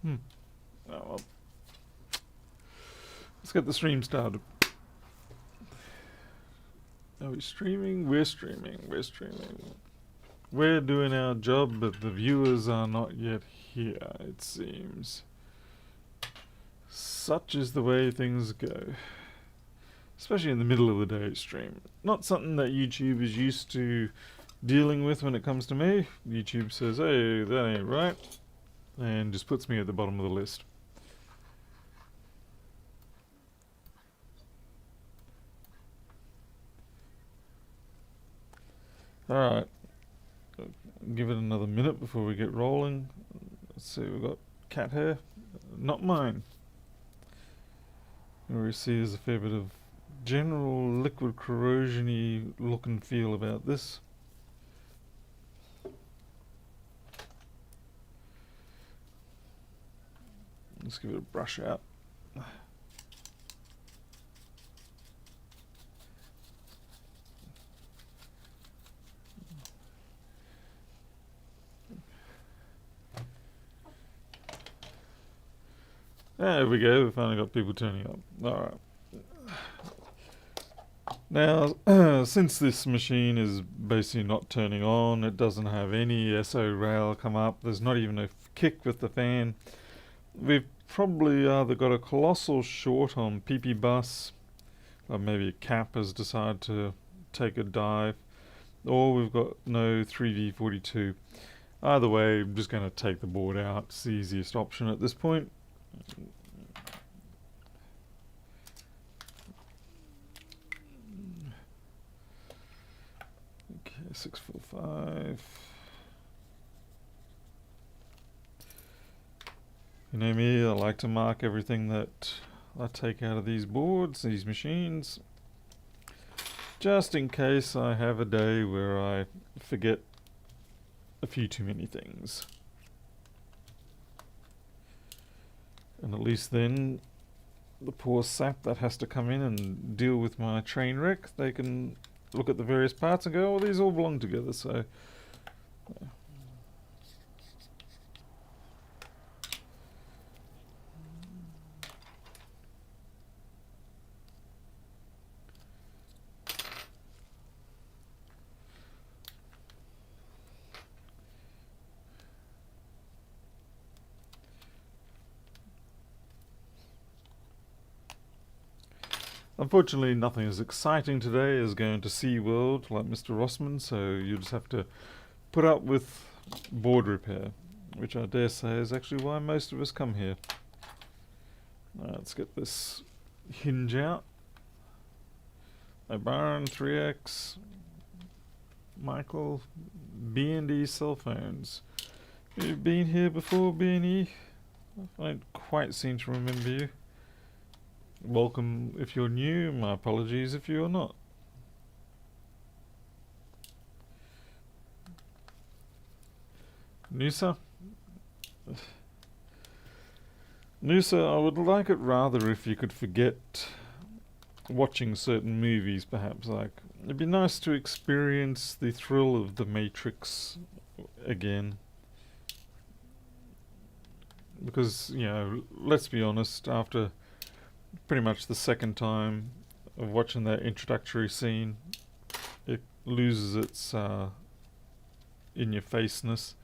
Oh well. Let's get the stream started. Are we streaming? We're streaming. We're streaming. We're doing our job, but the viewers are not yet here, it seems. Such is the way things go. Especially in the middle of the day stream. Not something that YouTube is used to dealing with when it comes to me. YouTube says, hey, that ain't right. And just puts me at the bottom of the list. Alright. Give it another minute before we get rolling. Let's see, we've got cat hair. Not mine. We see there's a fair bit of general liquid corrosion-y look and feel about this. Let's give it a brush out. There we go, we've finally got people turning up. Alright. Now, since this machine is basically not turning on, it doesn't have any SO rail come up, there's not even a kick with the fan. We've probably either got a colossal short on PP bus, or maybe a cap has decided to take a dive, or we've got no 3V42. Either way, I'm just going to take the board out. It's the easiest option at this point. Okay, 645. You know me, I like to mark everything that I take out of these boards, these machines, just in case I have a day where I forget a few too many things. And at least then, the poor sap that has to come in and deal with my train wreck, they can look at the various parts and go, oh, these all belong together, so... Unfortunately, nothing as exciting today as going to SeaWorld like Mr. Rossman, so you just have to put up with board repair, which I dare say is actually why most of us come here. Let's get this hinge out. O'Brien, 3X, Michael, B&E cell phones. You've been here before, B&E? I don't quite seem to remember you. Welcome if you're new, my apologies if you're not. Noosa? Noosa, I would like it rather if you could forget watching certain movies, perhaps. Like, it'd be nice to experience the thrill of The Matrix again. Because, you know, let's be honest, after pretty much the second time of watching that introductory scene, it loses its in-your-faceness.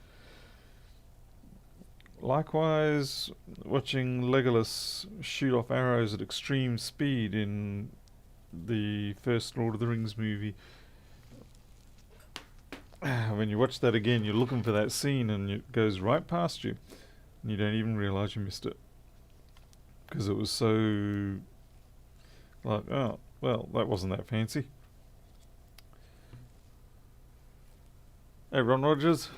Likewise, watching Legolas shoot off arrows at extreme speed in the first Lord of the Rings movie. When you watch that again, you're looking for that scene and it goes right past you, and you don't even realise you missed it. Because it was so, like, oh, well, that wasn't that fancy. Hey, Ron Rogers.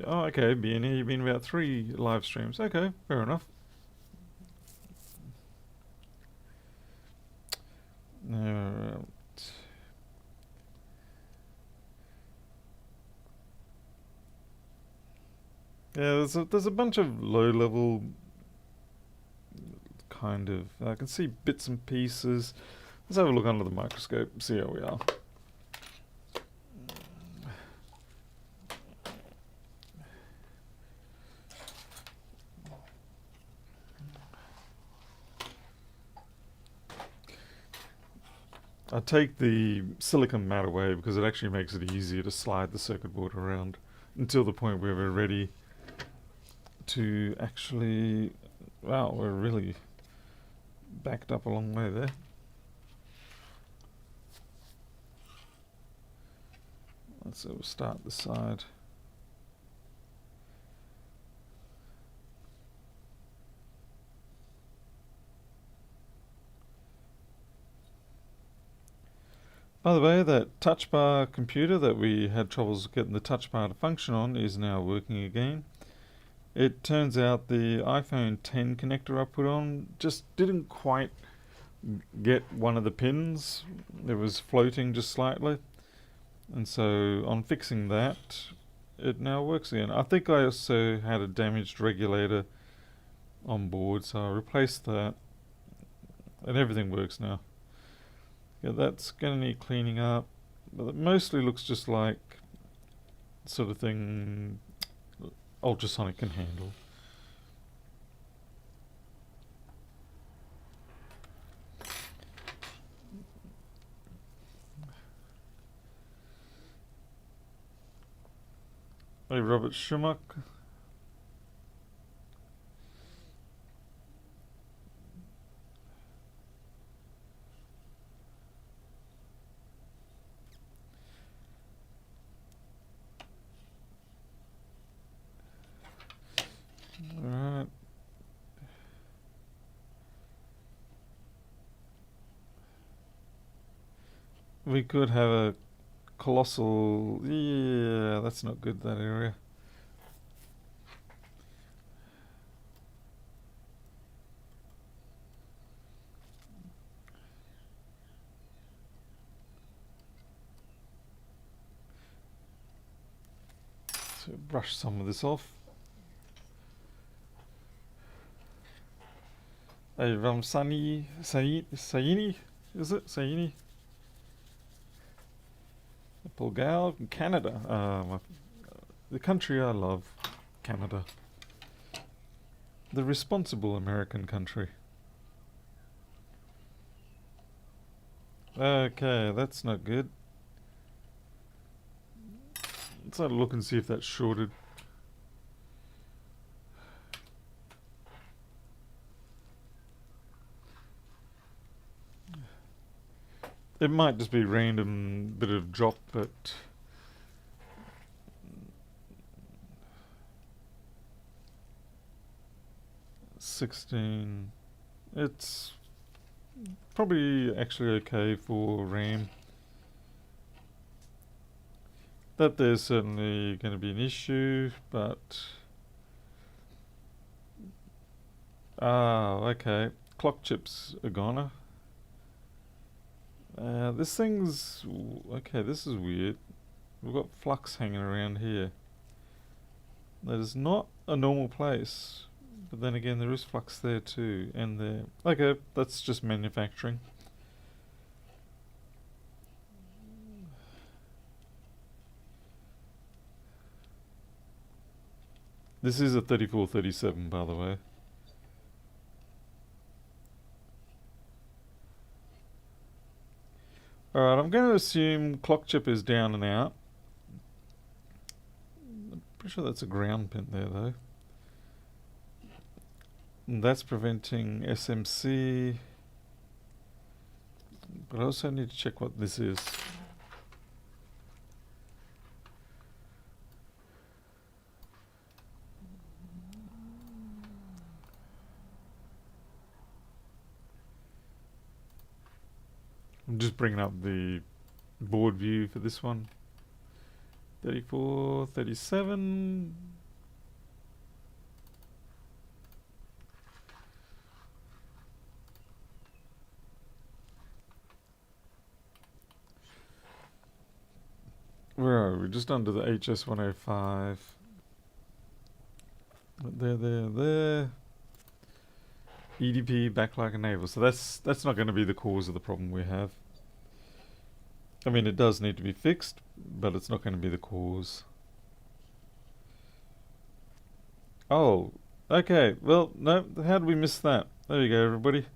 Oh, okay, being here, you've been about 3 live streams. Okay, fair enough. Alright. Yeah, there's a bunch of low-level kind of... I can see bits and pieces. Let's have a look under the microscope, see how we are. I take the silicon mat away because it actually makes it easier to slide the circuit board around until the point where we're ready to actually... Wow, we're really backed up a long way there. So we'll start the side. By the way, that touch bar computer that we had troubles getting the touch bar to function on is now working again. It turns out the iPhone 10 connector I put on just didn't quite get one of the pins. It was floating just slightly. And so on fixing that, it now works again. I think I also had a damaged regulator on board, so I replaced that. And everything works now. Yeah, that's going to need cleaning up. But it mostly looks just like the sort of thing ultrasonic can handle. Hey, Robert Schumach. Alright. We could have a colossal... Yeah, that's not good, that area. So brush some of this off. Hey, Ramsani Saini, is it? Saini? Bulgaria, Canada. The country I love, Canada. The responsible American country. Okay, that's not good. Let's have a look and see if that's shorted. It might just be random bit of drop, but 16. It's probably actually okay for RAM. That there's certainly going to be an issue, but... okay. Clock chips are gone. This thing's... Okay, this is weird. We've got flux hanging around here. That is not a normal place. But then again, there is flux there too, and there... Okay, that's just manufacturing. This is a 3437, by the way. Alright, I'm going to assume clock chip is down and out. I'm pretty sure that's a ground pin there, though. And that's preventing SMC. But I also need to check what this is. I'm just bringing up the board view for this one. 34, 37. Where are we? Just under the HS105. There. EDP back like a navel. So that's not going to be the cause of the problem we have. I mean, it does need to be fixed, but it's not going to be the cause. Oh, okay. Well, no, how did we miss that? There you go, everybody.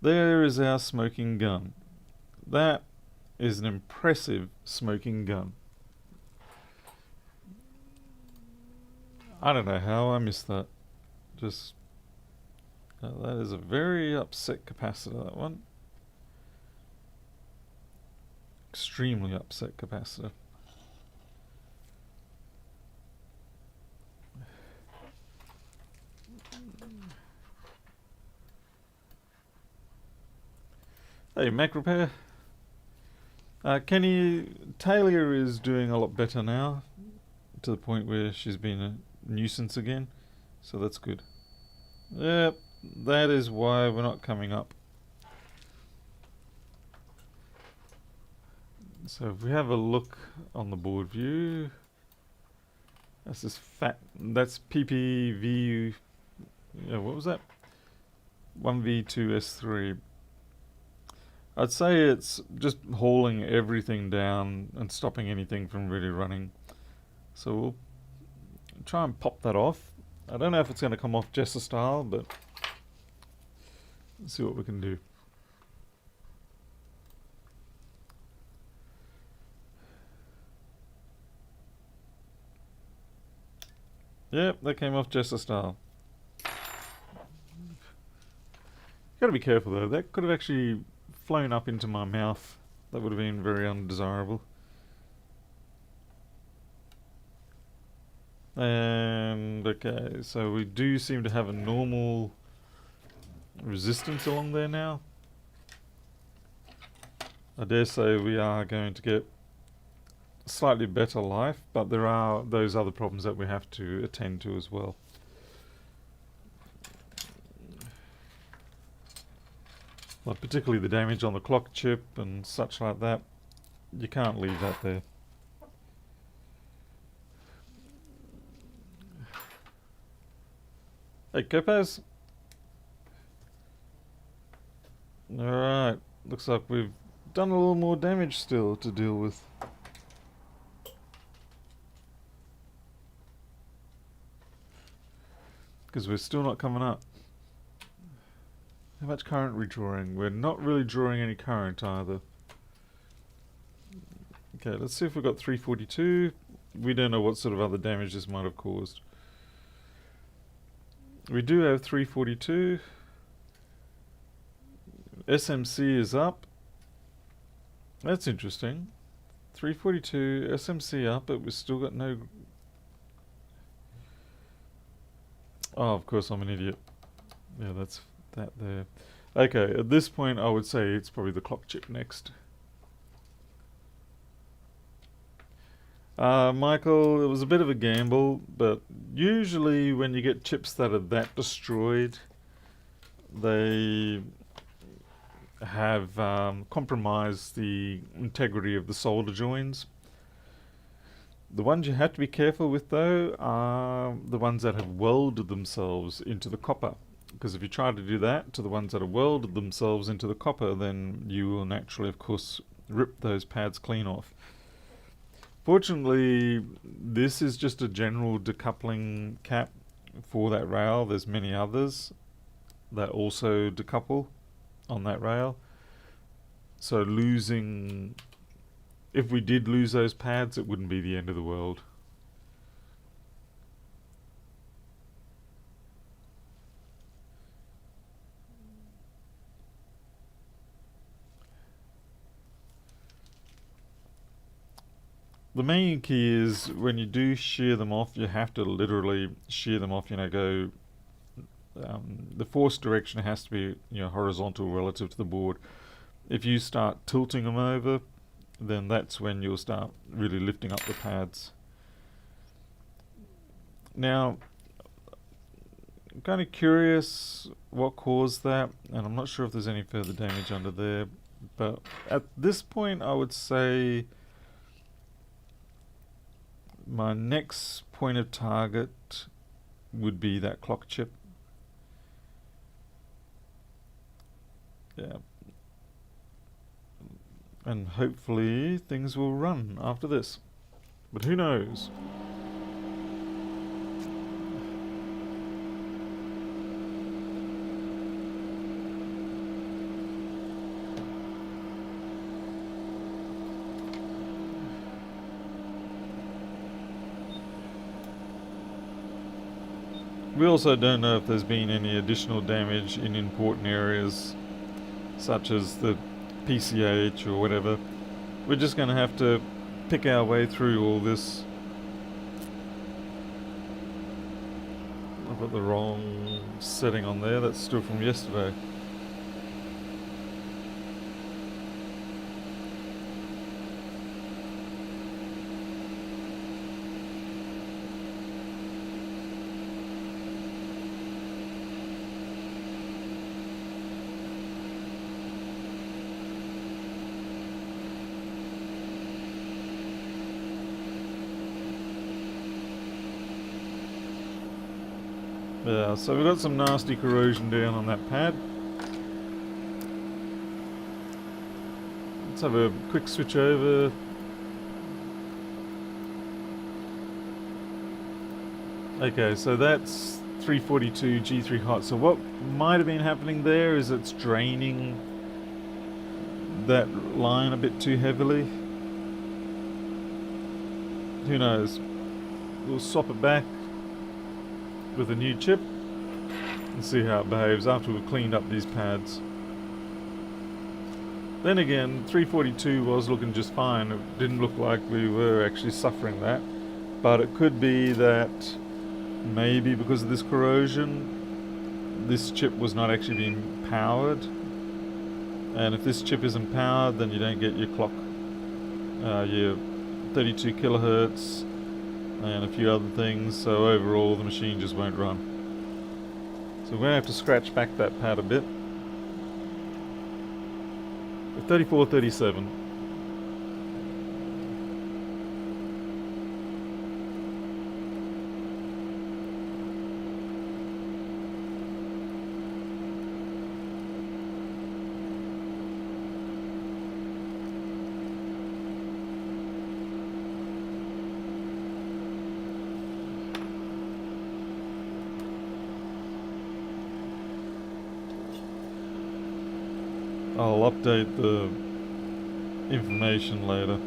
There is our smoking gun. That is an impressive smoking gun. I don't know how I missed that. Just that is a very upset capacitor, that one. Extremely upset capacitor. Hey, Mac Repair. Kenny, Taylor is doing a lot better now, to the point where she's been a nuisance again, so that's good. Yep, that is why we're not coming up. So if we have a look on the board view, that's this that's PPV, yeah, what was that? 1V2S3. I'd say it's just hauling everything down and stopping anything from really running. So we'll try and pop that off. I don't know if it's going to come off Jessa style, but let's see what we can do. Yep, that came off Jessa style. Gotta be careful though, that could have actually flown up into my mouth. That would have been very undesirable. And okay, so we do seem to have a normal resistance along there now. I dare say we are going to get slightly better life, but there are those other problems that we have to attend to as well. Like particularly the damage on the clock chip and such like that. You can't leave that there. Hey, Kopaz. Alright, looks like we've done a little more damage still to deal with. Because we're still not coming up. How much current we're drawing? We're not really drawing any current either. Okay, let's see if we've got 342. We don't know what sort of other damage this might have caused. We do have 342. SMC is up. That's interesting. 342, SMC up, but we've still got no... Oh, of course I'm an idiot. Yeah, that's that there. Okay, at this point I would say it's probably the clock chip next. Michael, it was a bit of a gamble, but usually when you get chips that are that destroyed, they have compromised the integrity of the solder joins. The ones you have to be careful with though are the ones that have welded themselves into the copper, because if you try to do that to the ones that have welded themselves into the copper, then you will naturally of course rip those pads clean off. Fortunately, this is just a general decoupling cap for that rail. There's many others that also decouple on that rail. So losing, if we did lose those pads, it wouldn't be the end of the world. The main key is when you do shear them off, you have to literally shear them off, go the force direction has to be horizontal relative to the board. If you start tilting them over, then that's when you'll start really lifting up the pads. Now, I'm kind of curious what caused that, and I'm not sure if there's any further damage under there, but at this point I would say my next point of target would be that clock chip. Yeah. And hopefully things will run after this. But who knows? We also don't know if there's been any additional damage in important areas, such as the PCH or whatever. We're just going to have to pick our way through all this. I've got the wrong setting on there, that's still from yesterday. Yeah, so we've got some nasty corrosion down on that pad. Let's have a quick switch over. Okay, so that's 342 G3 hot. So what might have been happening there is it's draining that line a bit too heavily. Who knows? We'll swap it back with a new chip and see how it behaves after we've cleaned up these pads. Then again, 342 was looking just fine. It didn't look like we were actually suffering that, but it could be that maybe because of this corrosion this chip was not actually being powered, and if this chip isn't powered then you don't get your clock, your 32 kilohertz and a few other things, so overall the machine just won't run. So we're going to have to scratch back that pad a bit. 3437. I'll update the information later.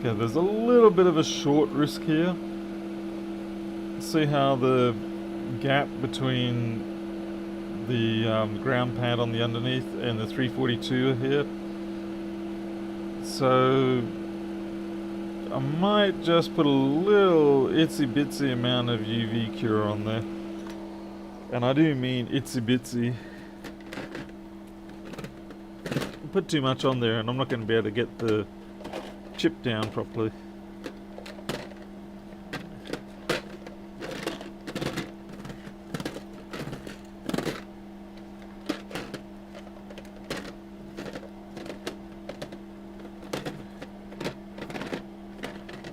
Okay, there's a little bit of a short risk here. See how the gap between the ground pad on the underneath and the 342 here. So I might just put a little itsy bitsy amount of UV cure on there. And I do mean itsy bitsy. Put too much on there and I'm not going to be able to get the chip down properly.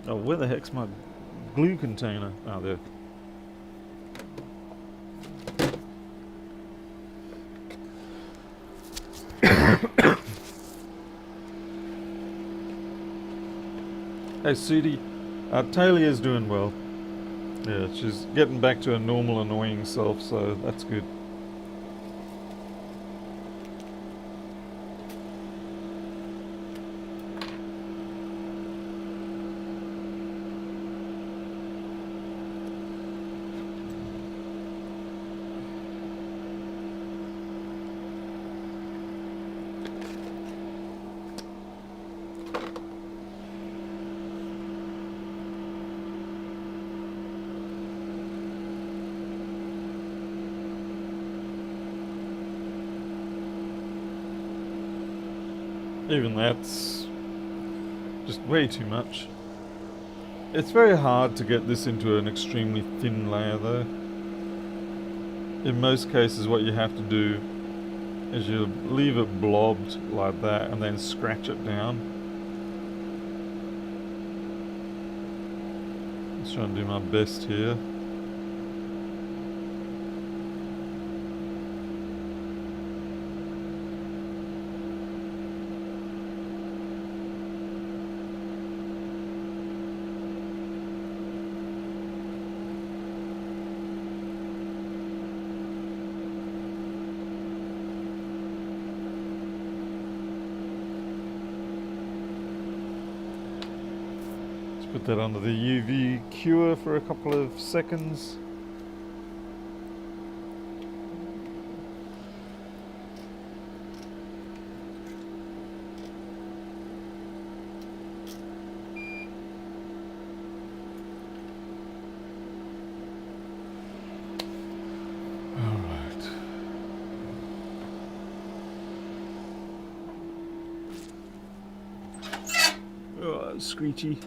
Oh, where the heck's my glue container? Oh, there. Hey, Sudie, Talia's doing well. Yeah, she's getting back to her normal annoying self, so that's good. Even that's just way too much. It's very hard to get this into an extremely thin layer though. In most cases what you have to do is you leave it blobbed like that and then scratch it down. Just trying to do my best here. Put that under the UV cure for a couple of seconds. Alright. Oh, screechy.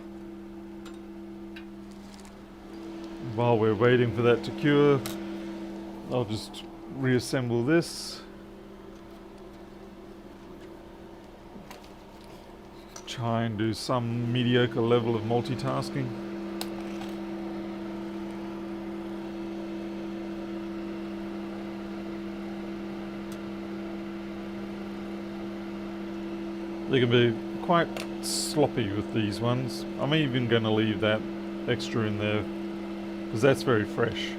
While we're waiting for that to cure, I'll just reassemble this. Try and do some mediocre level of multitasking. They can be quite sloppy with these ones. I'm even going to leave that extra in there because that's very fresh.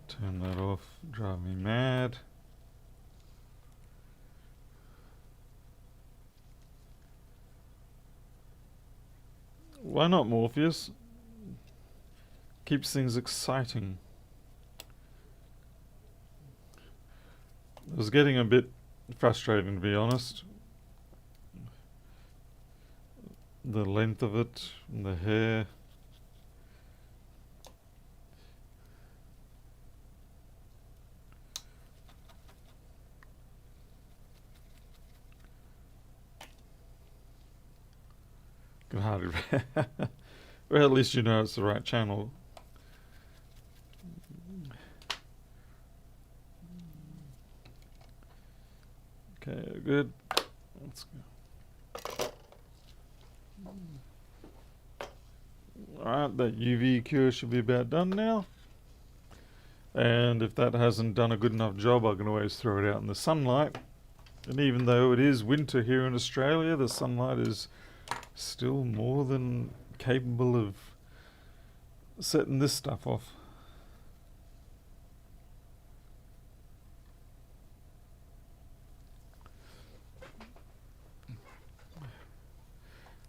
Turn that off, drive me mad. Why not, Morpheus? Keeps things exciting. It was getting a bit frustrating, to be honest. The length of it, and the hair. Can hardly. Well, at least you know it's the right channel. Okay, good. Let's go. Alright, that UV cure should be about done now. And if that hasn't done a good enough job, I can always throw it out in the sunlight. And even though it is winter here in Australia, the sunlight is still more than capable of setting this stuff off.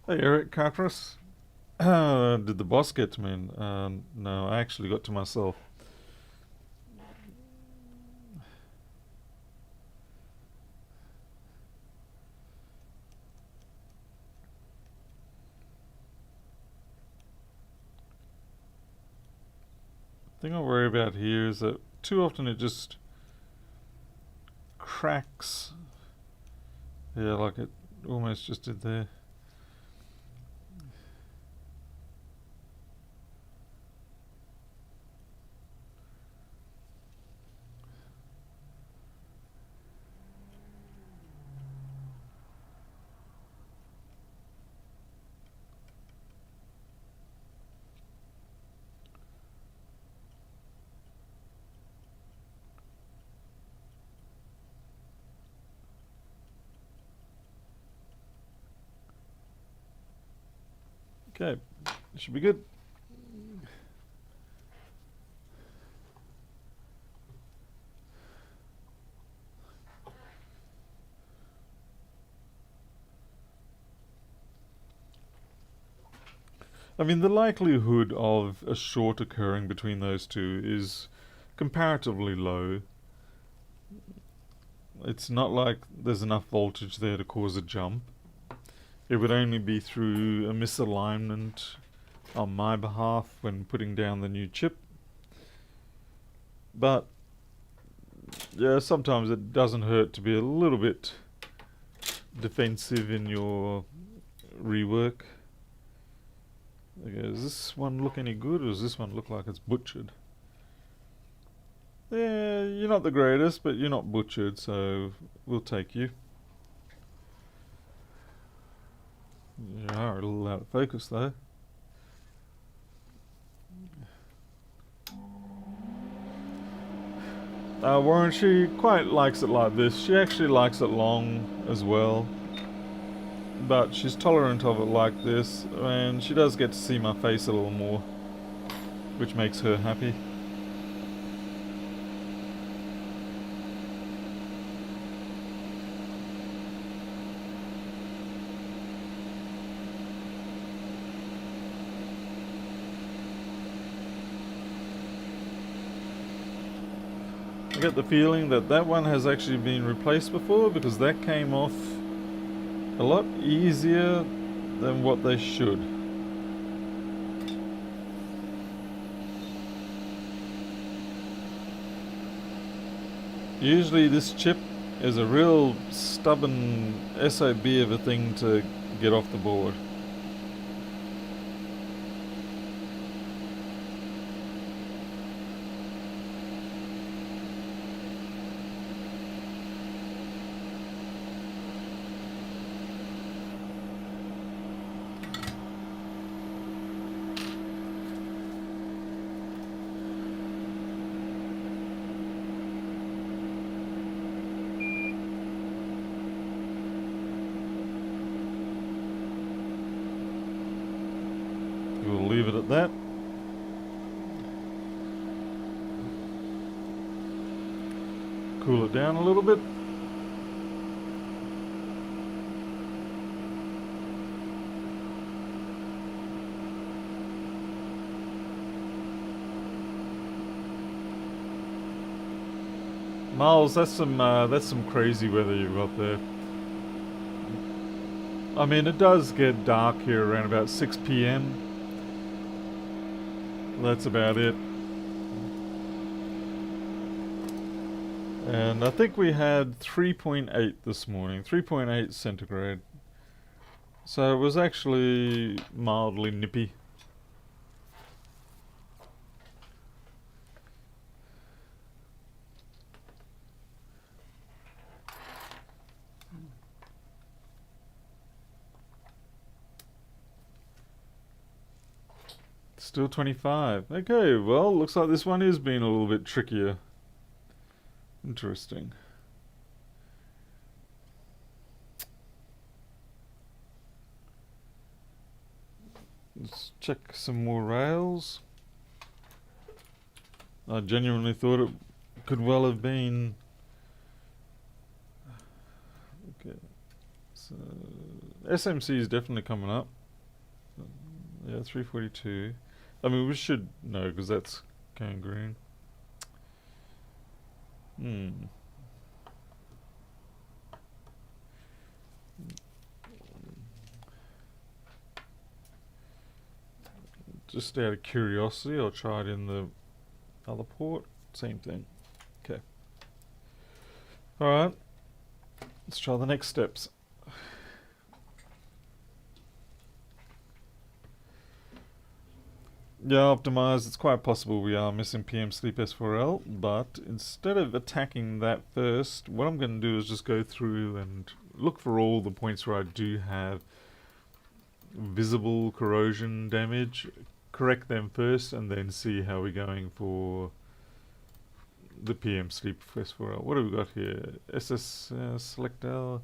Hey Eric Cartras. Did the boss get to me? No, I actually got to myself. The thing I worry about here is that too often it just cracks. Yeah, like it almost just did there. Okay, should be good. I mean, the likelihood of a short occurring between those two is comparatively low. It's not like there's enough voltage there to cause a jump. It would only be through a misalignment on my behalf when putting down the new chip. But yeah, sometimes it doesn't hurt to be a little bit defensive in your rework. Okay, does this one look any good, or does this one look like it's butchered? Yeah, you're not the greatest, but you're not butchered, so we'll take you. You are a little out of focus, though. Warren, she quite likes it like this. She actually likes it long as well, but she's tolerant of it like this, and she does get to see my face a little more, which makes her happy. I get the feeling that that one has actually been replaced before, because that came off a lot easier than what they should. Usually this chip is a real stubborn SOB of a thing to get off the board. We'll leave it at that. Cool it down a little bit. Miles, that's some crazy weather you've got there. I mean, it does get dark here around about 6 p.m. That's about it. And I think we had 3.8 this morning, 3.8 centigrade. So it was actually mildly nippy. Still 25. Okay, well, looks like this one is being a little bit trickier. Interesting. Let's check some more rails. I genuinely thought it could well have been. Okay, so SMC is definitely coming up. Yeah, 342. I mean, we should know because that's going green. Just out of curiosity, I'll try it in the other port. Same thing. Okay. Alright. Let's try the next steps. Yeah, optimized. It's quite possible we are missing PM Sleep S4L, but instead of attacking that first, what I'm going to do is just go through and look for all the points where I do have visible corrosion damage, correct them first, and then see how we're going for the PM Sleep S4L. What have we got here? SS Select L.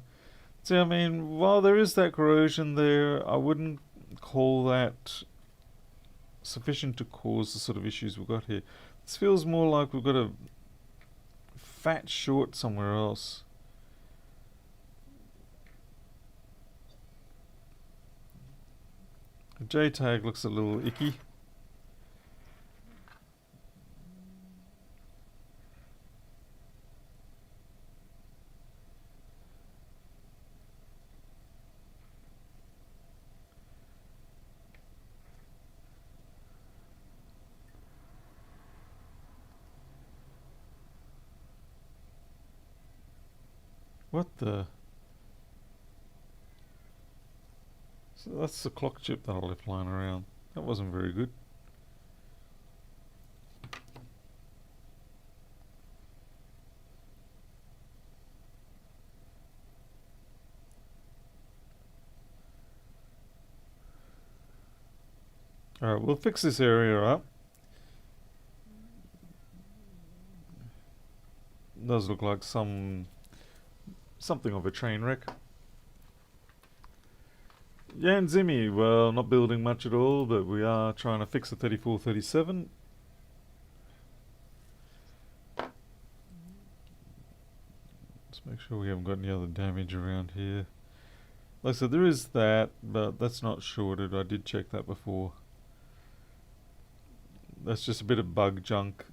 See, I mean, while there is that corrosion there, I wouldn't call that sufficient to cause the sort of issues we've got here. This feels more like we've got a fat short somewhere else. The JTAG looks a little icky. What the? So that's the clock chip that I left lying around. That wasn't very good. Alright, we'll fix this area up. It does look like something of a train wreck. Jan Zimmy, well, not building much at all, but we are trying to fix the 3437. Let's make sure we haven't got any other damage around here. Like I said, there is that, but that's not shorted. I did check that before. That's just a bit of bug junk,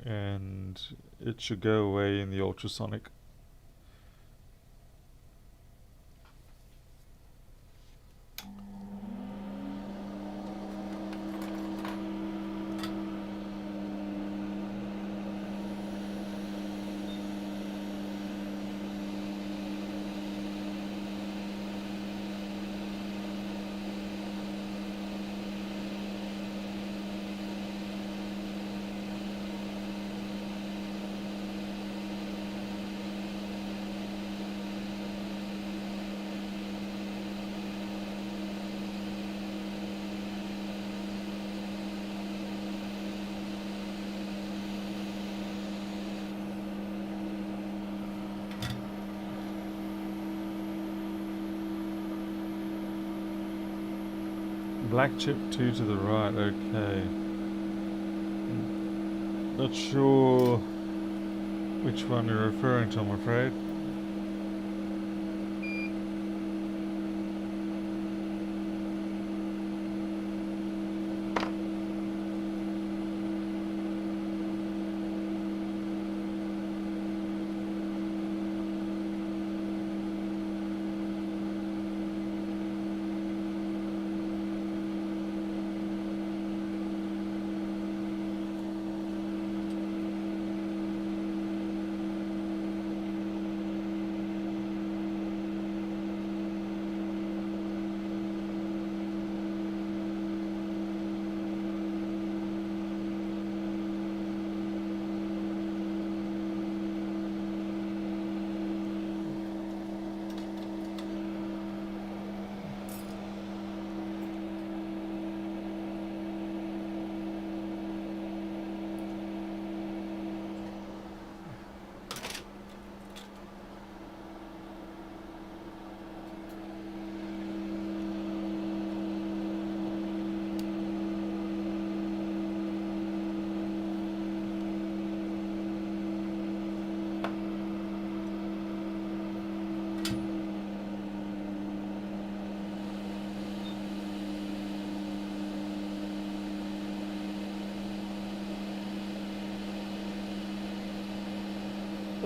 and it should go away in the ultrasonic. Black chip 2 to the right, okay. Not sure which one you're referring to, I'm afraid.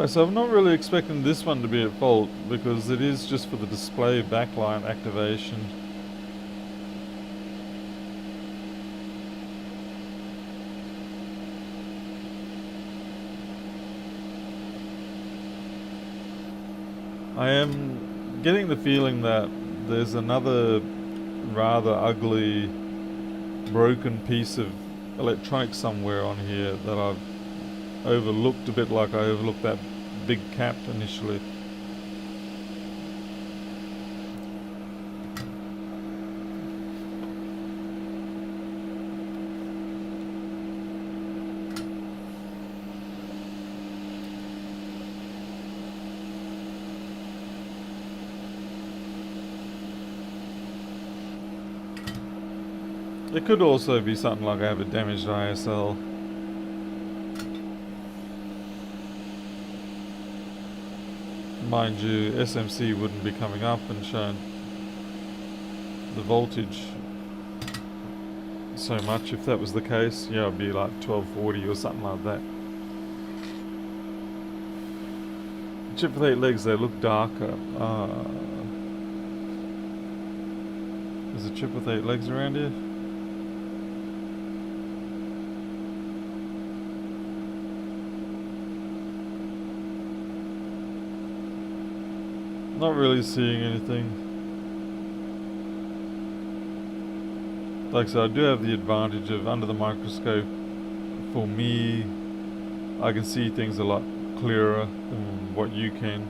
So I'm not really expecting this one to be at fault, because it is just for the display backlight activation. I am getting the feeling that there's another rather ugly broken piece of electronics somewhere on here that I've overlooked, a bit like I overlooked that big cap initially. It could also be something like I have a damaged ISL. Mind you, SMC wouldn't be coming up and showing the voltage so much if that was the case. Yeah, it'd be like 1240 or something like that. Chip with 8 legs, they look darker. There's a chip with 8 legs around here. Not really seeing anything. like I said, I do have the advantage of under the microscope. For me, I can see things a lot clearer than what you can.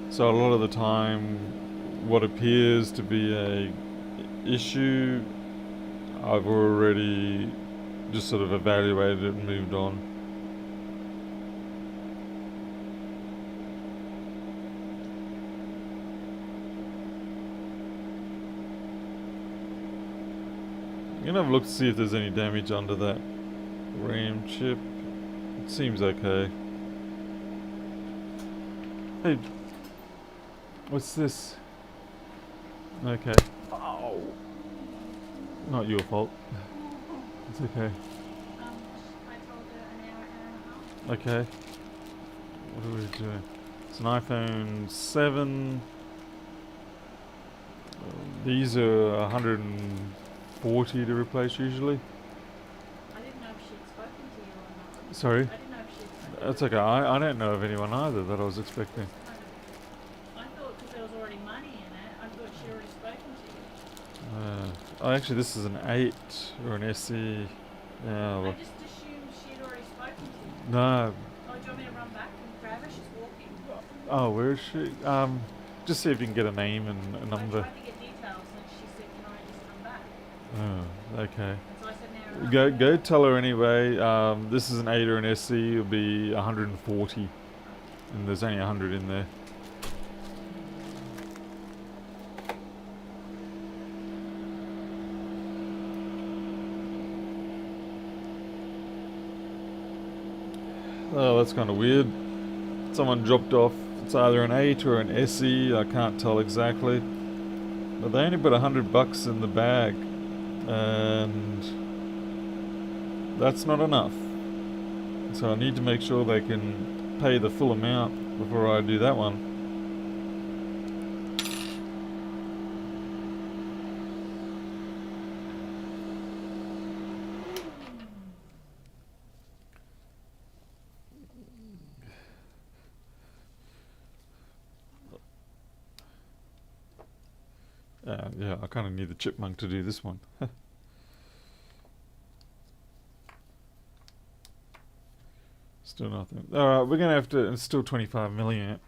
So a lot of the time, what appears to be a issue, I've already just sort of evaluated it and moved on. I'm gonna have a look to see if there's any damage under that RAM chip. It seems okay. Hey, what's this? Okay. Oh, not your fault. It's okay. I told her an hour and a half. Okay. What are we doing? It's an iPhone 7. These are 140 to replace usually. I didn't know if she'd spoken to you or not. Sorry? I didn't know if she'd. That's okay. I don't know of anyone either that I was expecting. Kind of, I thought because there was already money in it, I thought she'd already spoken to you. Oh, actually, this is an 8 or an SE. Yeah, I well, just assumed she'd already spoken to you. no. Oh, do you want me to run back and grab her? She's walking. Oh, where is she? Just see if you can get a name and a I number. tried to get details and she said, can I just come back? Oh, okay. And so I said, now. Go tell her anyway. This is an 8 or an SE. It'll be 140, and there's only 100 in there. Oh, that's kind of weird. Someone dropped off. It's either an 8 or an SE. I can't tell exactly. But they only put $100 in the bag, and that's not enough. So I need to make sure they can pay the full amount before I do that one. Yeah, I kind of need the chipmunk to do this one. Still nothing. Alright, we're going to have to... It's still 25 milliamp.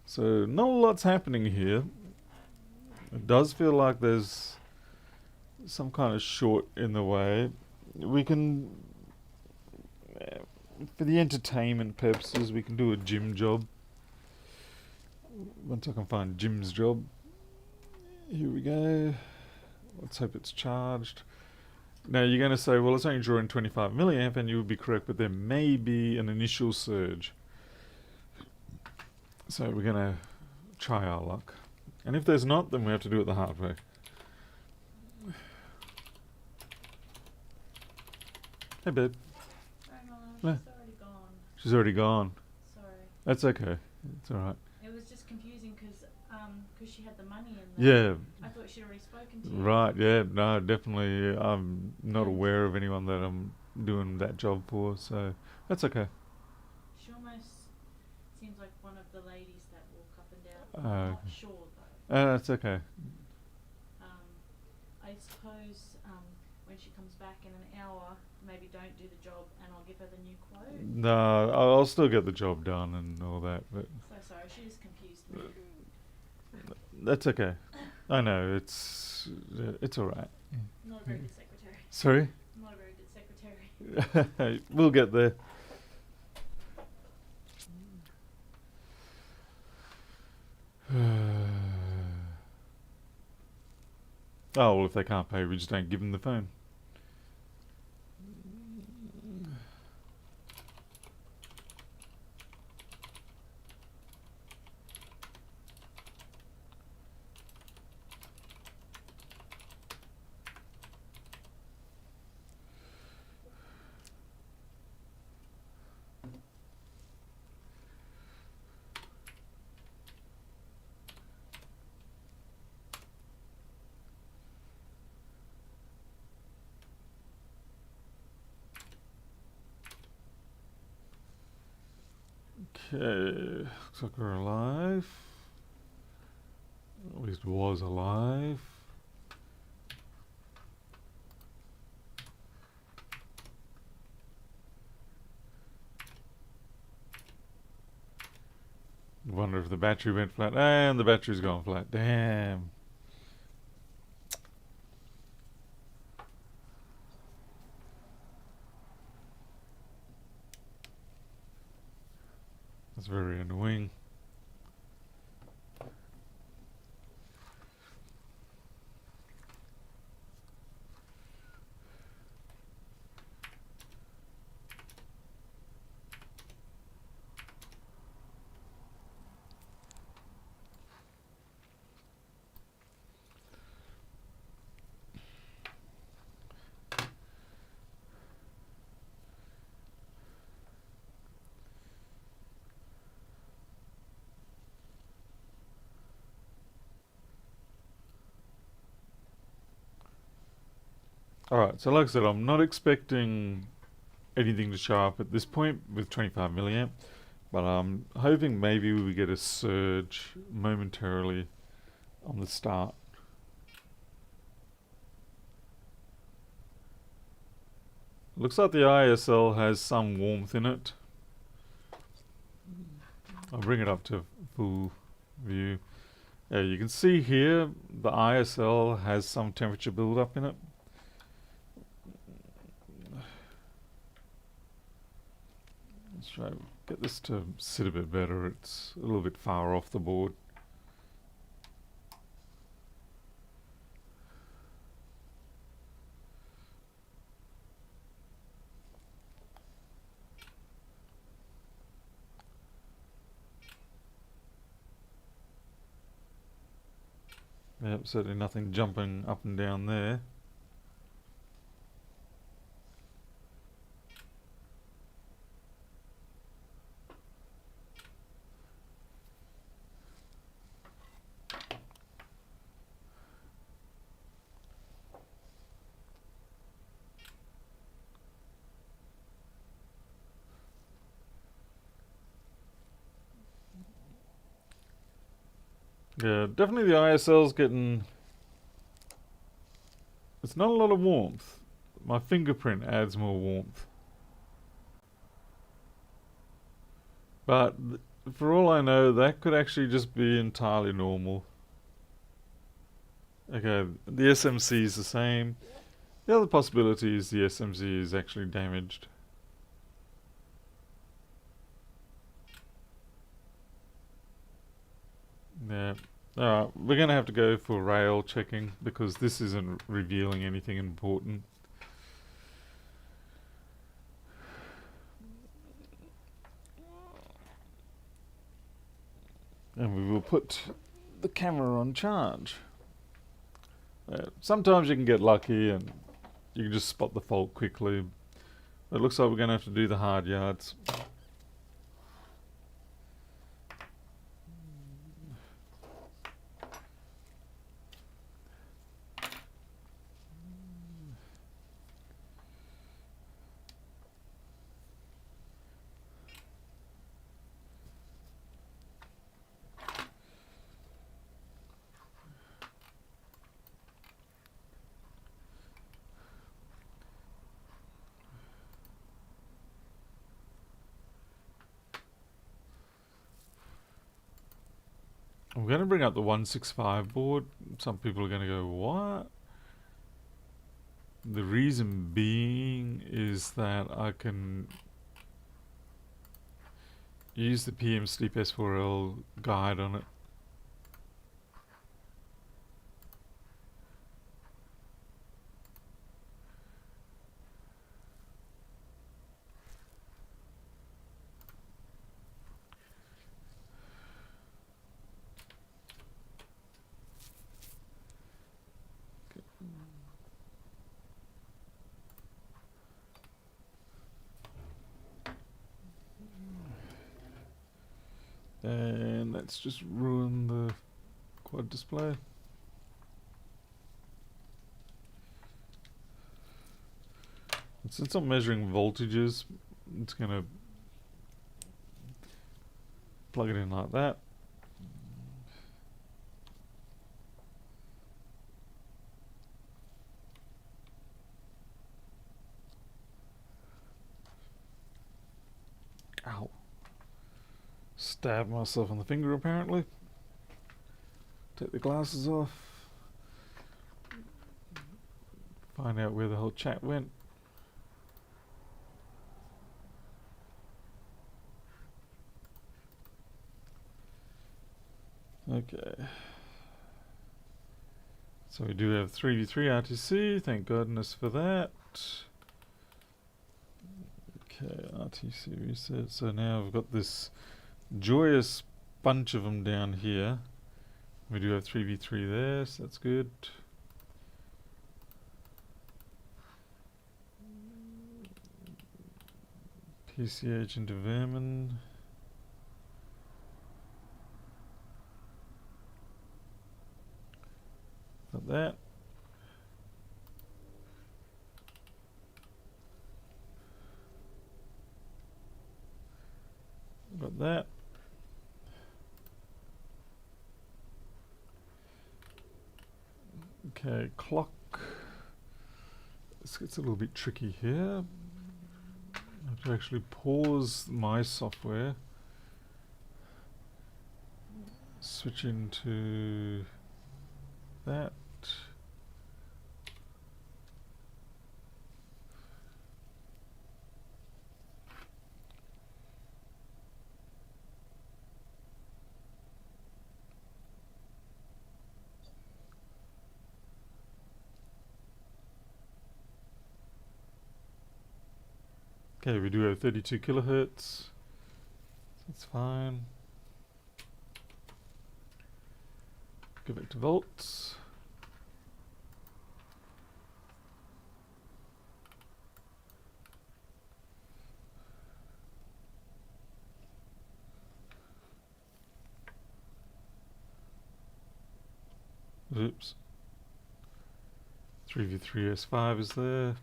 So, not a lot's happening here. It does feel like there's some kind of short in the way. We can... For the entertainment purposes, we can do a gym job. Once I can find Jim's job. Here we go. Let's hope it's charged. Now you're going to say, well, it's only drawing 25 milliamp, and you would be correct, but there may be an initial surge. So we're going to try our luck. And if there's not, then we have to do it the hard way. Hey, babe. Sorry, Mom. Yeah. She's already gone. She's already gone. Sorry. That's okay. It's alright. It was just confusing because she had the money in there. Yeah. I thought she'd already spoken to you. Right, yeah. No, definitely. I'm not aware of anyone that I'm doing that job for, so that's okay. She almost seems like one of the ladies that walk up and down. I'm not sure though. That's okay. I suppose when she comes back in an hour, maybe don't do the job and I'll give her the new quote. No, I'll still get the job done and all that, but So sorry, she just confused me. that's okay. I know, it's alright. Not a very good secretary. Sorry? Not a very good secretary. We'll get there. Oh, well, if they can't pay, we just don't give them the phone. Okay, looks like we're alive. At least was alive. Wonder if the battery went flat. And the battery's gone flat. Damn. That's very annoying. Alright, so like I said, I'm not expecting anything to show up at this point with 25 milliamp, but I'm hoping maybe we get a surge momentarily on the start. Looks like the ISL has some warmth in it. I'll bring it up to full view. Yeah, you can see here the ISL has some temperature build-up in it. Let's try to get this to sit a bit better. It's a little bit far off the board. Yep, certainly nothing jumping up and down there. Yeah, definitely the ISL's getting... It's not a lot of warmth. My fingerprint adds more warmth. But for all I know, that could actually just be entirely normal. Okay, the SMC is the same. The other possibility is the SMC is actually damaged. Yeah. We're going to have to go for rail checking because this isn't revealing anything important. And we will put the camera on charge. Sometimes you can get lucky and you can just spot the fault quickly. It looks like we're going to have to do the hard yards. I'm going to bring up the 165 board. Some people are going to go, what? The reason being is that I can use the PM Sleep S4L guide on it. And let's just ruin the quad display. And since I'm measuring voltages, it's going to plug it in like that. Ow. stab myself on the finger apparently. Take the glasses off. Find out where the whole chat went. Okay. So we do have 3v3 RTC, thank goodness for that. Okay, RTC reset. So now we've got this joyous bunch of them down here. We do have 3v3 there, so that's good. PCH into vermin. Got that. Got that. Okay, clock. This gets a little bit tricky here. I have to actually pause my software. Switch into that. Okay, we do have 32 kilohertz. That's fine. Go back to volts. Oops. 3v3S5 is there.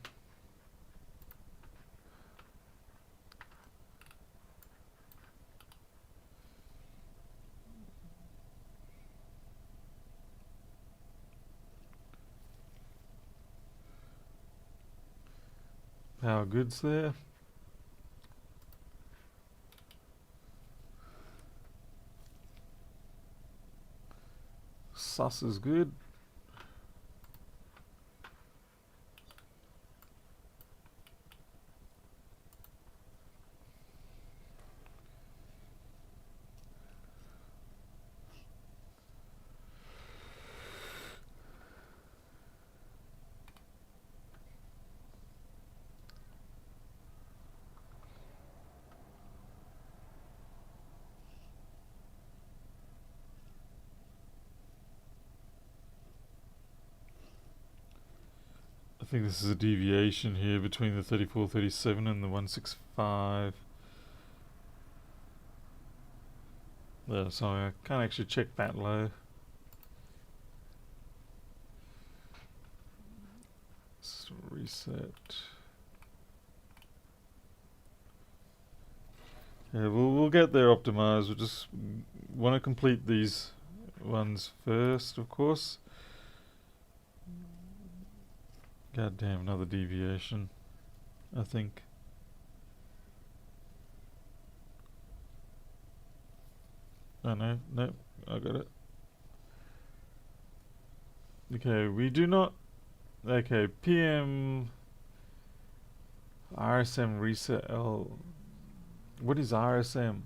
Power goods there. Sus is good. I think this is a deviation here between the 3437 and the 165. So I can't actually check that low. Let's reset. Yeah, we'll get there optimized. We just want to complete these ones first, of course. God damn, another deviation, I think. Oh no, no, I got it. Okay, we do not. Okay, PM RSM reset L. What is RSM?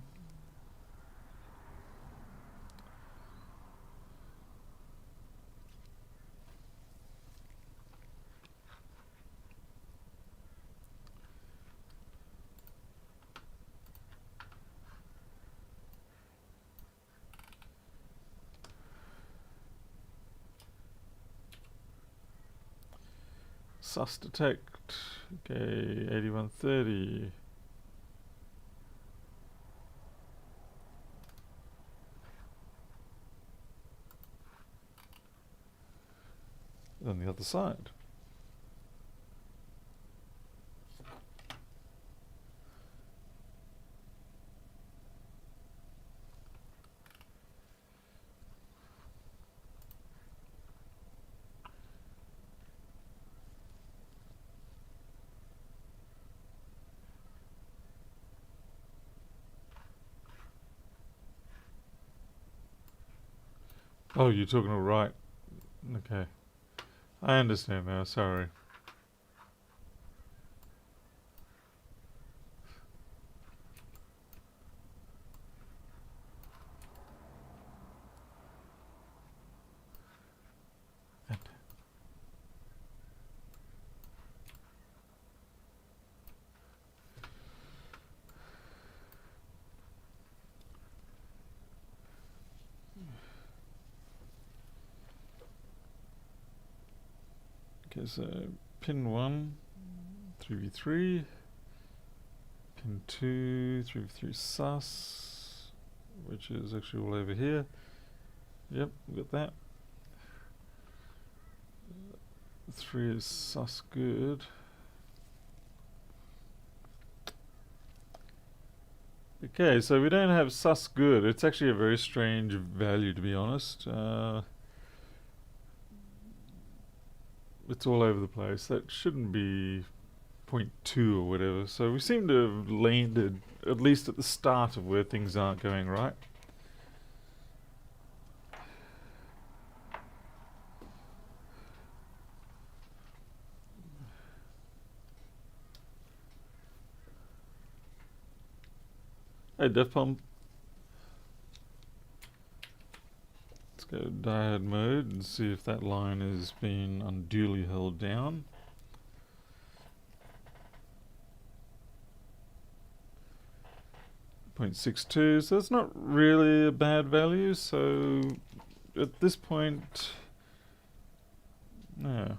Sus detect. Okay, 8130. On the other side. Oh, you're talking to right. Okay. I understand now, sorry. Okay, so pin 1, 3v3. Pin 2, 3v3 sus, which is actually all over here. Yep, got that. 3 is sus good. Okay, so we don't have sus good. It's actually a very strange value, to be honest. It's all over the place. That shouldn't be 0.2 or whatever. So we seem to have landed at least at the start of where things aren't going right. Hey, Def Pump. Let's go diode mode and see if that line is being unduly held down. .62, so that's not really a bad value. So at this point, no.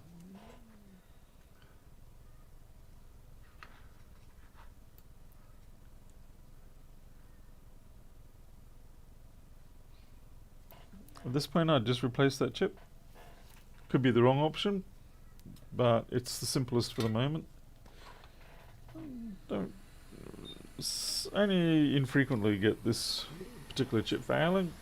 At this point, I'd just replace that chip. Could be the wrong option, but it's the simplest for the moment. Don't only infrequently get this particular chip failing.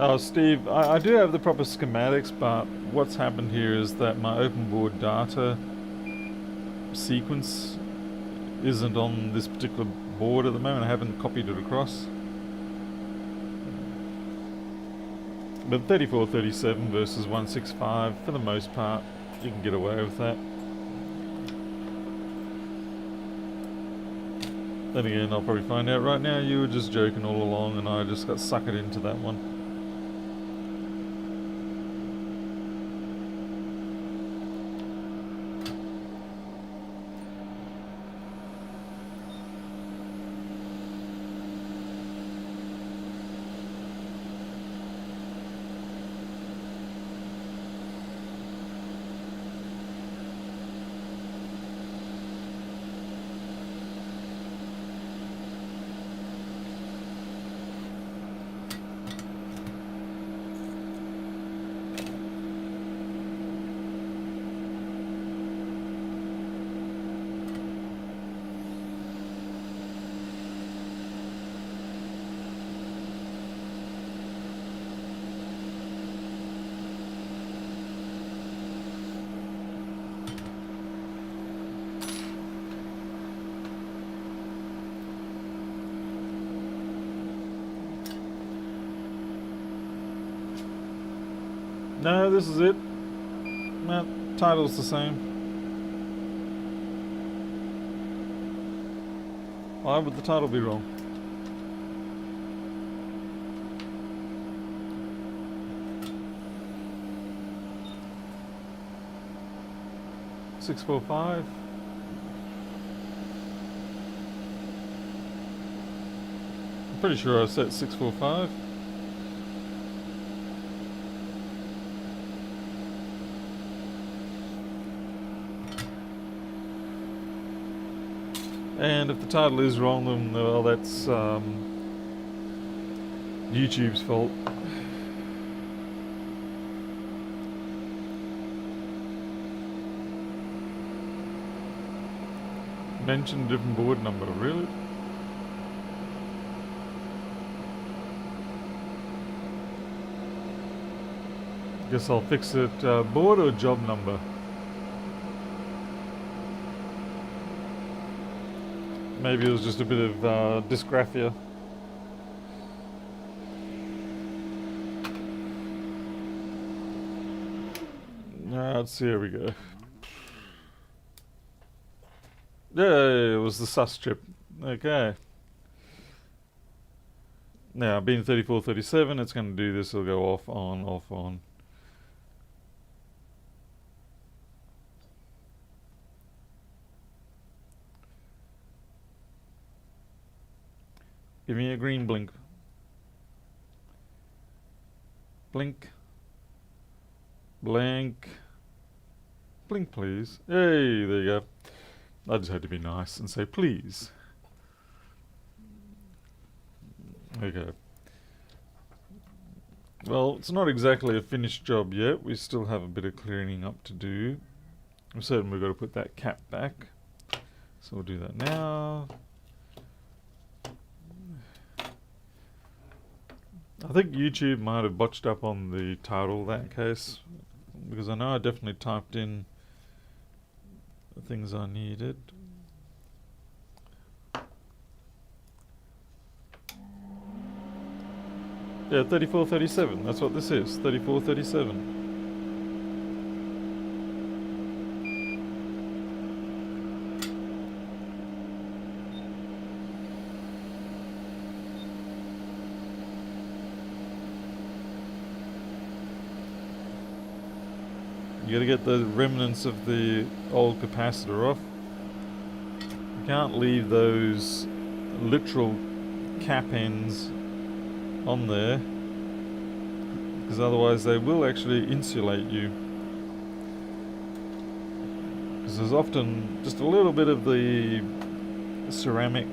Oh, Steve, I do have the proper schematics, but what's happened here is that my open board data sequence isn't on this particular board at the moment. I haven't copied it across. But 3437 versus 165, for the most part, you can get away with that. Then again, I'll probably find out right now you were just joking all along and I just got suckered into that one. No, this is it. No, title's the same. Why would the title be wrong? .645. I'm pretty sure I set 645. And if the title is wrong, then well, that's YouTube's fault. Mention different board number, really? Guess I'll fix it. Board or job number? Maybe it was just a bit of dysgraphia. Let's see, here we go. Yeah, it was the sus chip. Okay. Now, being 3437, it's going to do this. It'll go off, on, off, on. Give me a green blink. Blink. Blink. Blink, please. Hey, there you go. I just had to be nice and say please. Okay. Well, it's not exactly a finished job yet. We still have a bit of cleaning up to do. I'm certain we've got to put that cap back. So we'll do that now. I think YouTube might have botched up on the title of that case, because I know I definitely typed in the things I needed. Yeah, 3437, that's what this is, 3437. You gotta get the remnants of the old capacitor off. You can't leave those literal cap ends on there, because otherwise they will actually insulate you. Because there's often just a little bit of the ceramic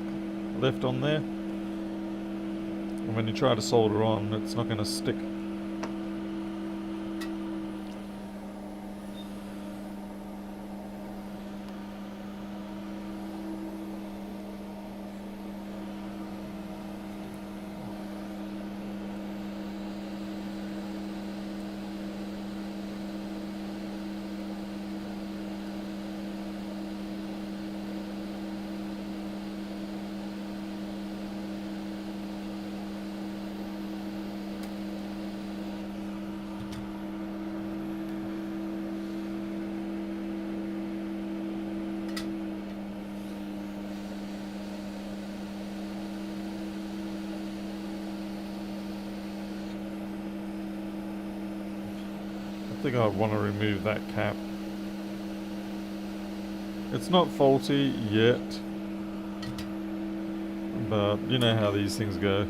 left on there, and when you try to solder on, it's not going to stick. I think I'd want to remove that cap. It's not faulty yet, but you know how these things go.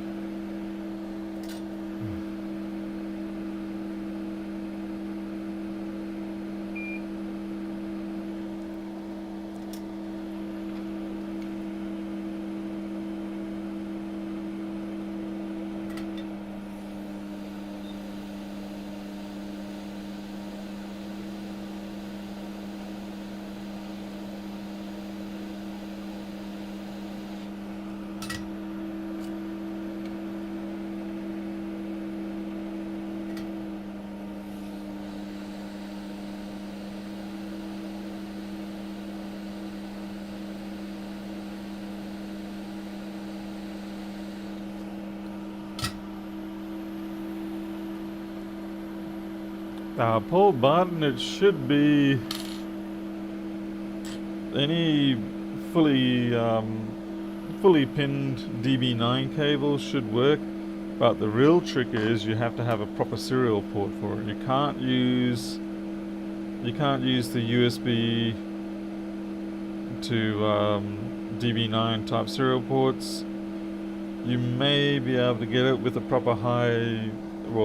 Pull button, it should be any fully pinned DB9 cable should work, but the real trick is you have to have a proper serial port for it. You can't use the USB to DB9 type serial ports. You may be able to get it with a proper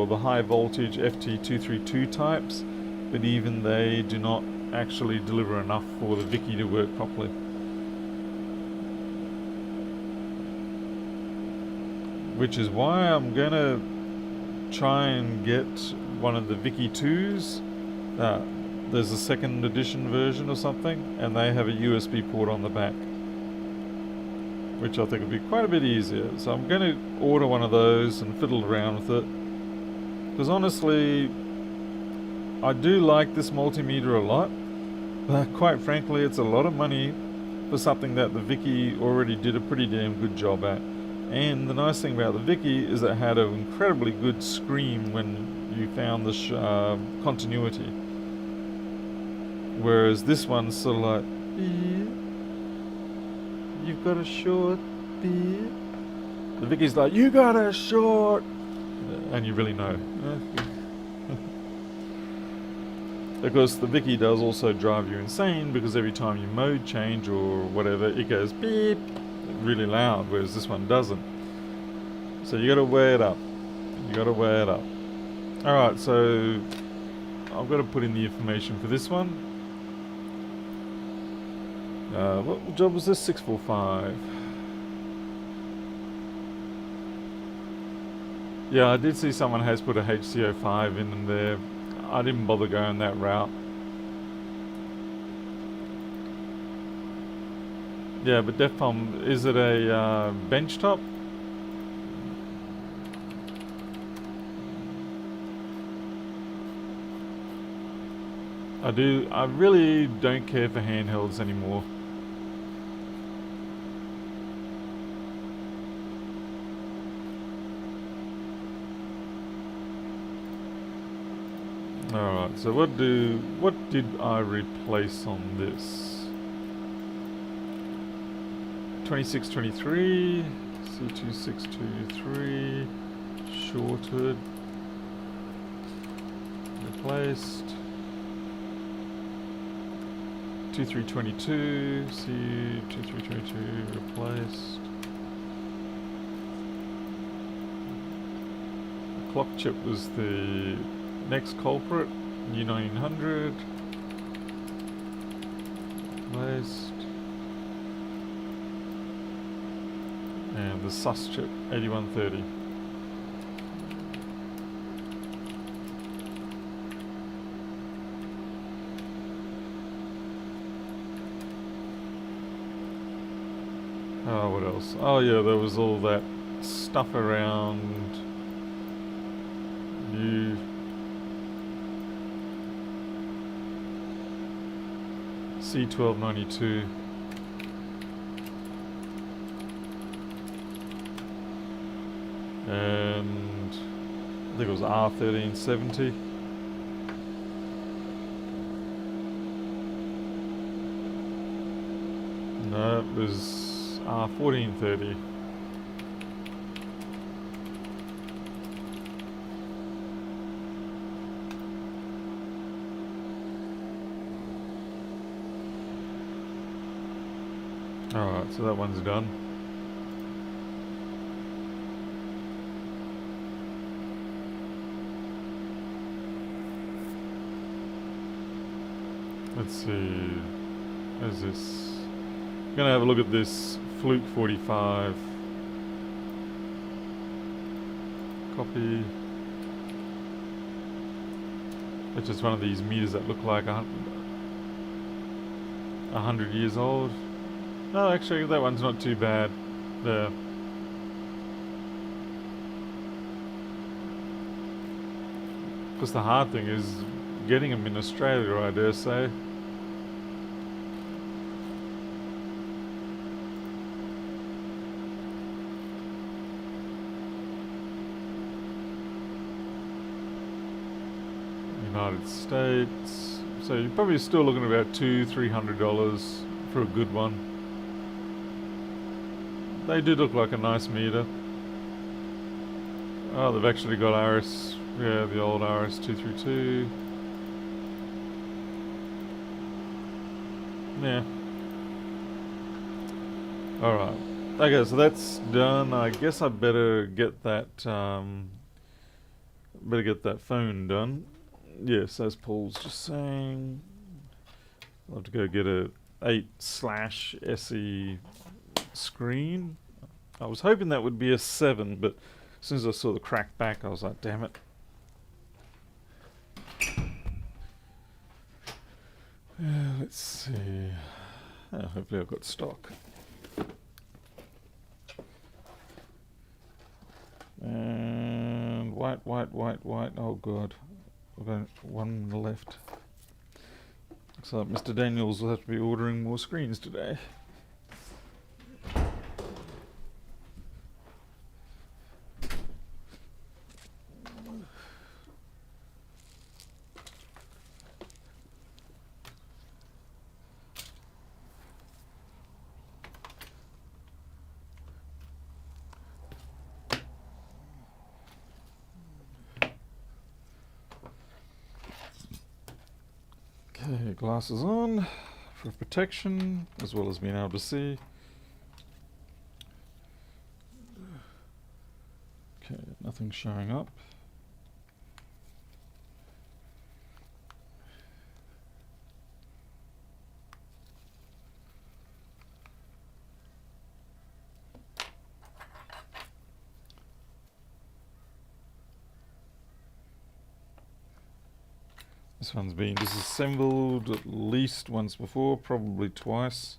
the high voltage FT232 types, but even they do not actually deliver enough for the Vicky to work properly. which is why I'm gonna try and get one of the Vicky 2s. There's a second edition version or something, and they have a USB port on the back, which I think would be quite a bit easier. So I'm going to order one of those and fiddle around with it. Because honestly, I do like this multimeter a lot, but quite frankly, it's a lot of money for something that the Vicky already did a pretty damn good job at. And the nice thing about the Vicky is it had an incredibly good scream when you found the continuity. Whereas this one's sort of like, you've got a short beard. The Vicky's like, you got a short, and you really know. Of course, the Vicky does also drive you insane because every time you mode change or whatever, it goes beep really loud, whereas this one doesn't. So you got to weigh it up. All right, so I've got to put in the information for this one. What job was this? 645. Yeah, I did see someone has put a HCO5 in there. I didn't bother going that route. Yeah, but DEFCON, is it a bench top? I really don't care for handhelds anymore. Alright, so what did I replace on this? 2623, C2623, shorted, replaced. 2322, C2322, replaced. The clock chip was the next culprit, U900, replaced. And the sus chip, 8130. Oh, what else? Oh yeah, there was all that stuff around you. C1292. And I think it was R1370. No, it was R1430. Alright, so that one's done. Let's see. What is this? I'm gonna have a look at this Fluke 45. Copy. It's just one of these meters that look like 100 years old. No, actually, that one's not too bad. There. Because the hard thing is getting them in Australia, I dare say. United States. So you're probably still looking at about $200-300 for a good one. They do look like a nice meter. Oh, they've actually got RS, yeah, the old RS232. Yeah. Alright. Okay, so that's done. I guess I better get that phone done. Yes, as Paul's just saying. I'll have to go get a 8/SE screen. I was hoping that would be a 7, but as soon as I saw the crack back, I was like, damn it. Let's see. Hopefully I've got stock. And white. Oh god. I've got one left. Looks like Mr. Daniels will have to be ordering more screens today. Okay, glasses on for protection as well as being able to see. Okay, nothing's showing up. This one's been disassembled at least once before, probably twice.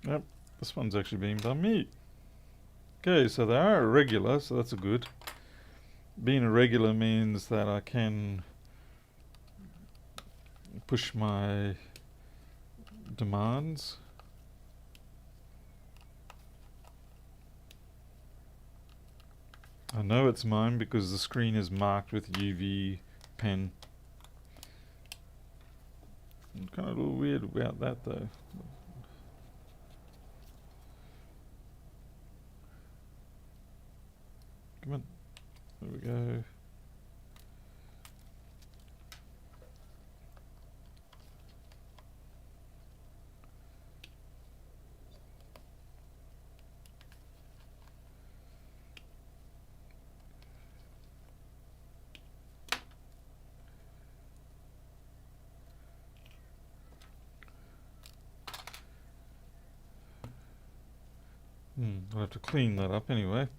Yep, this one's actually been by me. Okay, so they are irregular, so that's a good. Being irregular means that I can push my demands. I know it's mine because the screen is marked with UV pen. I'm kind of a little weird about that though. Come on, there we go. I'll have to clean that up anyway.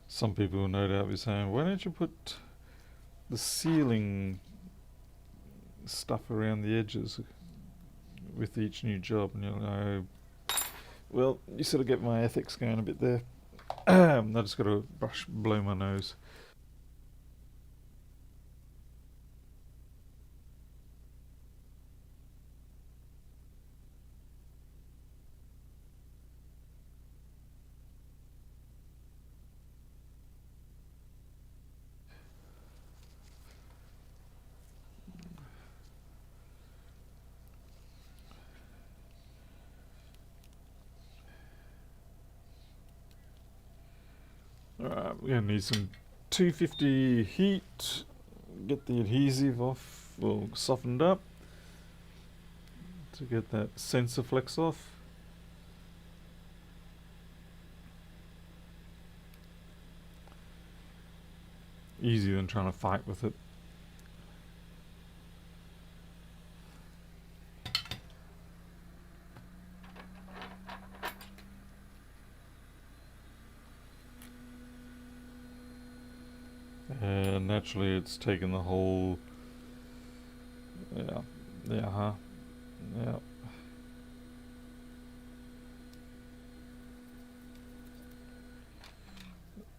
Some people will no doubt be saying, why don't you put the sealing stuff around the edges with each new job? And you'll go, well, you sort of get my ethics going a bit there. I just got to blow my nose. Alright, we're going to need some 250 heat, get the adhesive off, or softened up, to get that sensor flex off. Easier than trying to fight with it. And naturally it's taken the whole, yeah.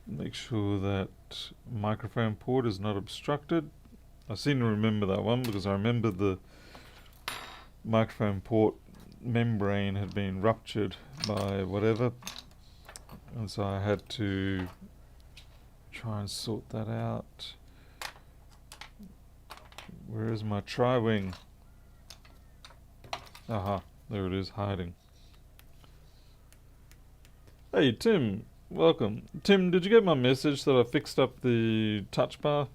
Make sure that microphone port is not obstructed. I seem to remember that one because I remember the microphone port membrane had been ruptured by whatever, and so I had to try and sort that out. Where is my tri-wing? Aha, there it is, hiding. Hey Tim, welcome. Tim, did you get my message that I fixed up the touch bar?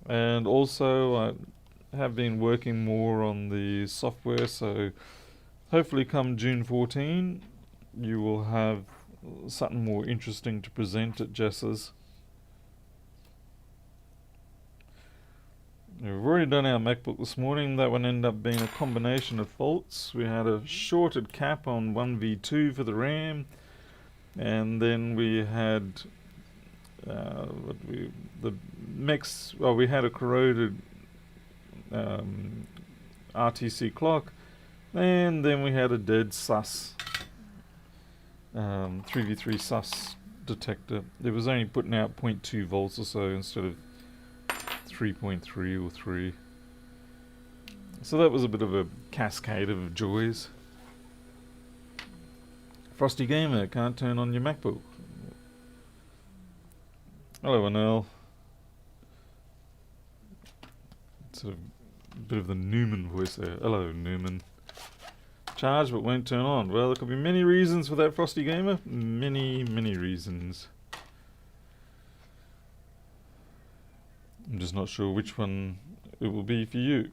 And also I have been working more on the software, so hopefully come June 14 you will have something more interesting to present at Jess's. We've already done our MacBook this morning. That one ended up being a combination of faults. We had a shorted cap on 1v2 for the RAM, and then we had we had a corroded RTC clock, and then we had a dead sus 3v3 sus detector. It was only putting out 0.2 volts or so instead of 3.3 or 3. So that was a bit of a cascade of joys. Frosty Gamer, can't turn on your MacBook. Hello, Anel. Sort of a bit of the Newman voice there. Hello, Newman. Charge but won't turn on. Well, there could be many reasons for that, Frosty Gamer. Many, many reasons. I'm just not sure which one it will be for you.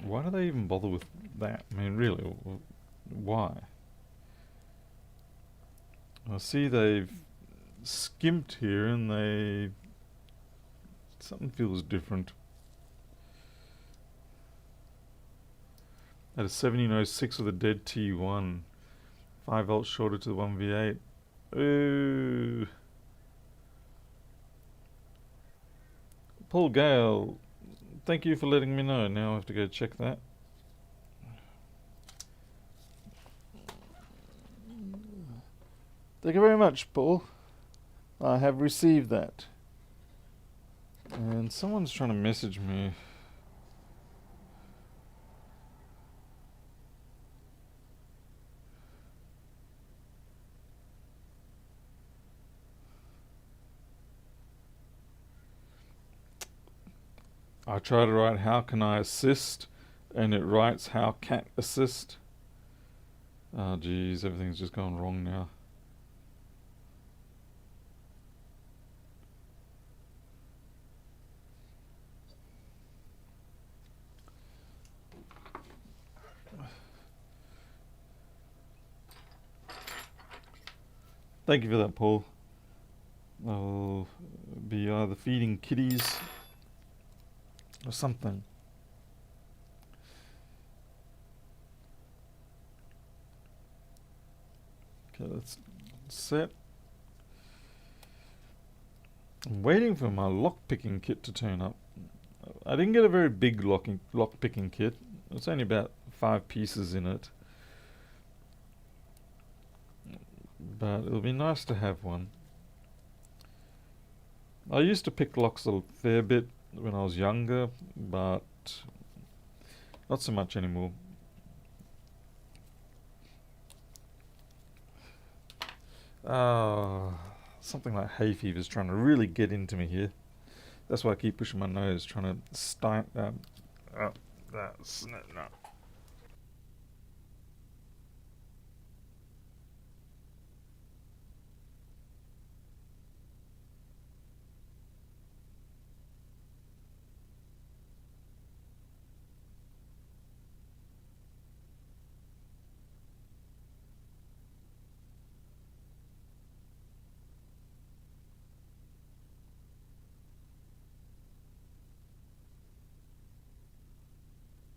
Why do they even bother with that? I mean, really, why? I see they've skimped here and something feels different. At a 1706 with a dead T1. 5 volts shorter to the 1v8. Ooh. Paul Gale, thank you for letting me know. Now I have to go check that. Thank you very much, Paul. I have received that. And someone's trying to message me. I try to write how can I assist, and it writes how can't assist. Oh geez, everything's just gone wrong now. Thank you for that, Paul. I'll be either feeding kitties or something. Okay, that's set. I'm waiting for my lock-picking kit to turn up. I didn't get a very big lock-picking kit. It's only about 5 pieces in it. But it'll be nice to have one. I used to pick locks a fair bit when I was younger, but not so much anymore. Something like hay fever is trying to really get into me here. That's why I keep pushing my nose, trying to that's no.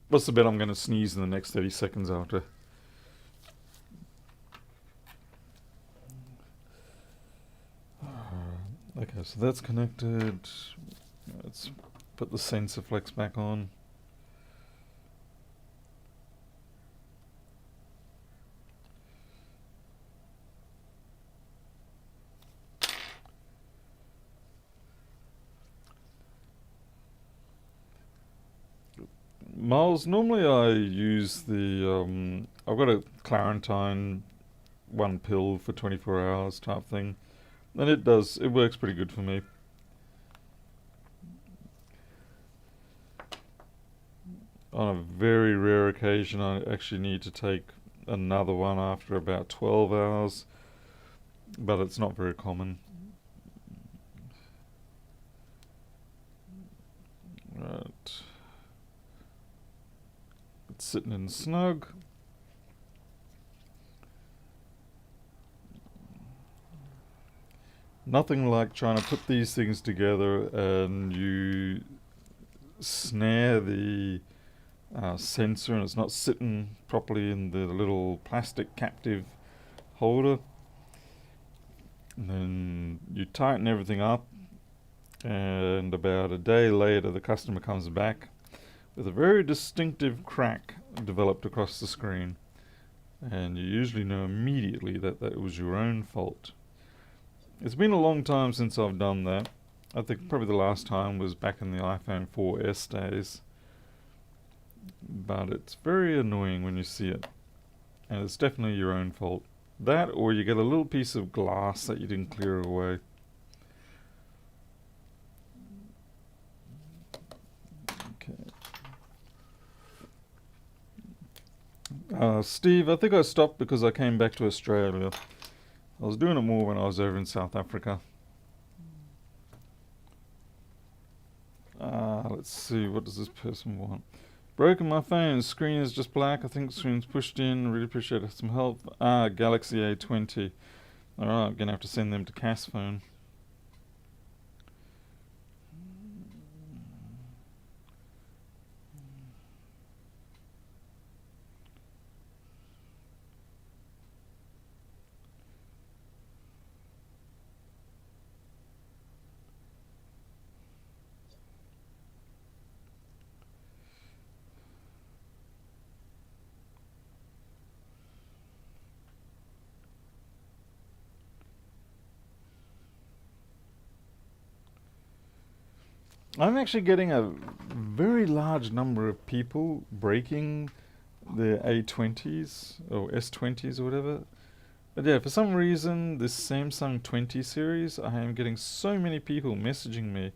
What's the bet I'm going to sneeze in the next 30 seconds after? Okay, so that's connected. Let's put the sensor flex back on. Miles, normally I use the, I've got a Clarentine 1 pill for 24 hours type thing. And it works pretty good for me. On a very rare occasion, I actually need to take another one after about 12 hours, but it's not very common. Right. It's sitting in snug. Nothing like trying to put these things together and you snare the sensor and it's not sitting properly in the little plastic captive holder. And then you tighten everything up, and about a day later the customer comes back with a very distinctive crack developed across the screen, and you usually know immediately that that was your own fault. It's been a long time since I've done that. I think probably the last time was back in the iPhone 4S days. But it's very annoying when you see it. And it's definitely your own fault. That, or you get a little piece of glass that you didn't clear away. Okay. Steve, I think I stopped because I came back to Australia. I was doing it more when I was over in South Africa. Let's see, what does this person want? Broken my phone, screen is just black, I think the screen's pushed in, really appreciate some help. Galaxy A20. Alright, I'm gonna have to send them to Cass Phone. I'm actually getting a very large number of people breaking the A20s or S20s or whatever. But yeah, for some reason, this Samsung 20 series, I am getting so many people messaging me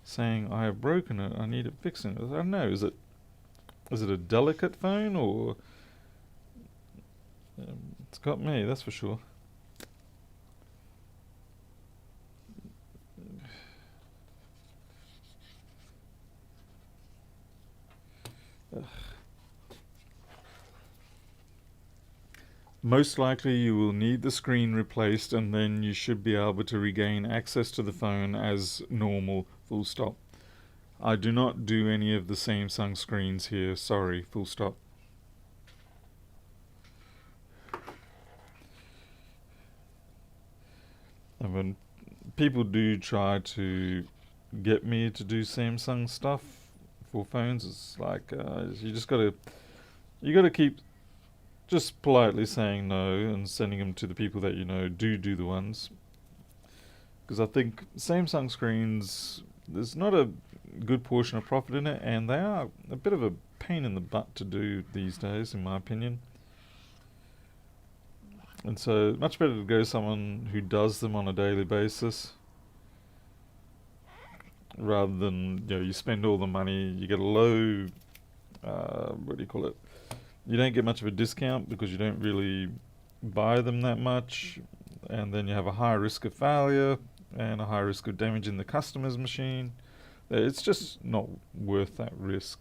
saying I have broken it, I need it fixing. I don't know, is it a delicate phone or it's got me, that's for sure. Ugh. Most likely you will need the screen replaced and then you should be able to regain access to the phone as normal, full stop. I do not do any of the Samsung screens here, sorry, full stop. And when people do try to get me to do Samsung stuff for phones, it's like you gotta keep just politely saying no and sending them to the people that you know do the ones. Because I think Samsung screens, there's not a good portion of profit in it, and they are a bit of a pain in the butt to do these days, in my opinion. And so, much better to go someone who does them on a daily basis, rather than you spend all the money, you get a low, what do you call it? You don't get much of a discount because you don't really buy them that much, and then you have a high risk of failure and a high risk of damaging the customer's machine. It's just not worth that risk.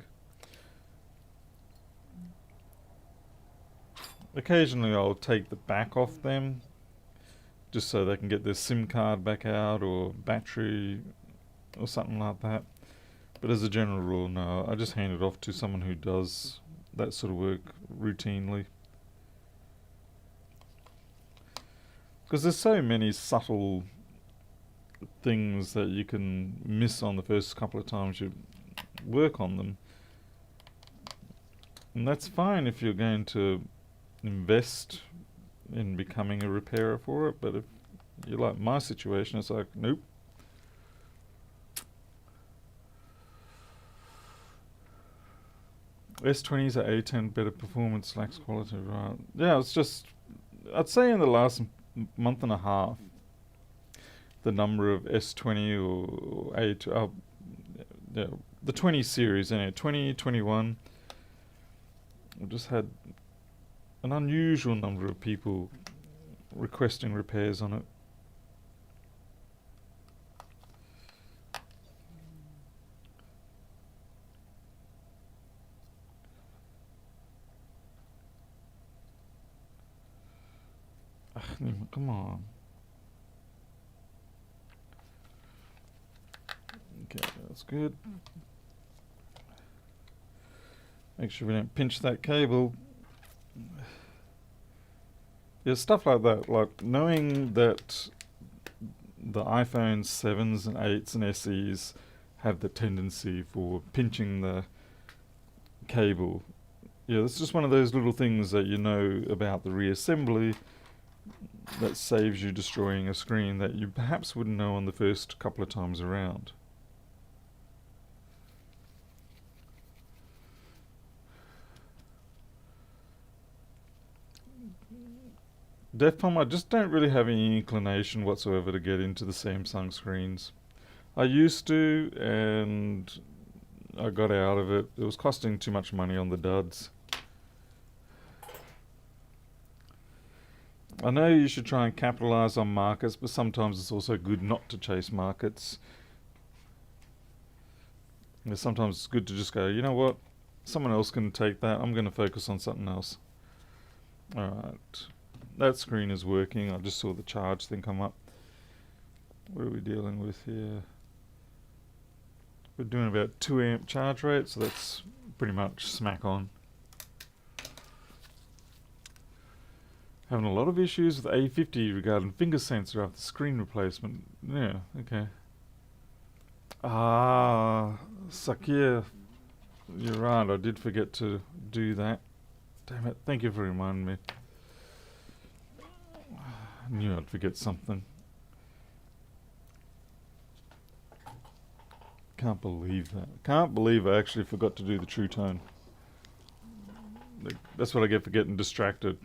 Occasionally I'll take the back off them just so they can get their SIM card back out or battery or something like that. But as a general rule, no, I just hand it off to someone who does that sort of work routinely. Because there's so many subtle things that you can miss on the first couple of times you work on them. And that's fine if you're going to invest in becoming a repairer for it, but if you're like my situation, it's like, nope. S20s are A10 better performance, lacks quality, right? Yeah, it's just, I'd say in the last month and a half, the number of S20 or A2, the 20 series, anyway, 20, 21, I've just had an unusual number of people requesting repairs on it. Come on. Okay, that's good. Make sure we don't pinch that cable. Yeah, stuff like that. Like knowing that the iPhone 7s and 8s and SEs have the tendency for pinching the cable. Yeah, it's just one of those little things that you know about the reassembly that saves you destroying a screen that you perhaps wouldn't know on the first couple of times around. Defcom, I just don't really have any inclination whatsoever to get into the Samsung screens. I used to, and I got out of it. It was costing too much money on the duds. I know you should try and capitalize on markets, but sometimes it's also good not to chase markets. And sometimes it's good to just go, you know what, someone else can take that, I'm going to focus on something else. Alright, that screen is working. I just saw the charge thing come up. What are we dealing with here? We're doing about 2 amp charge rate, so that's pretty much smack on. Having a lot of issues with A50 regarding finger sensor after screen replacement. Yeah, okay. Ah, Sakir, you're right, I did forget to do that. Damn it, thank you for reminding me. I knew I'd forget something. Can't believe that. Can't believe I actually forgot to do the True Tone. Like, that's what I get for getting distracted.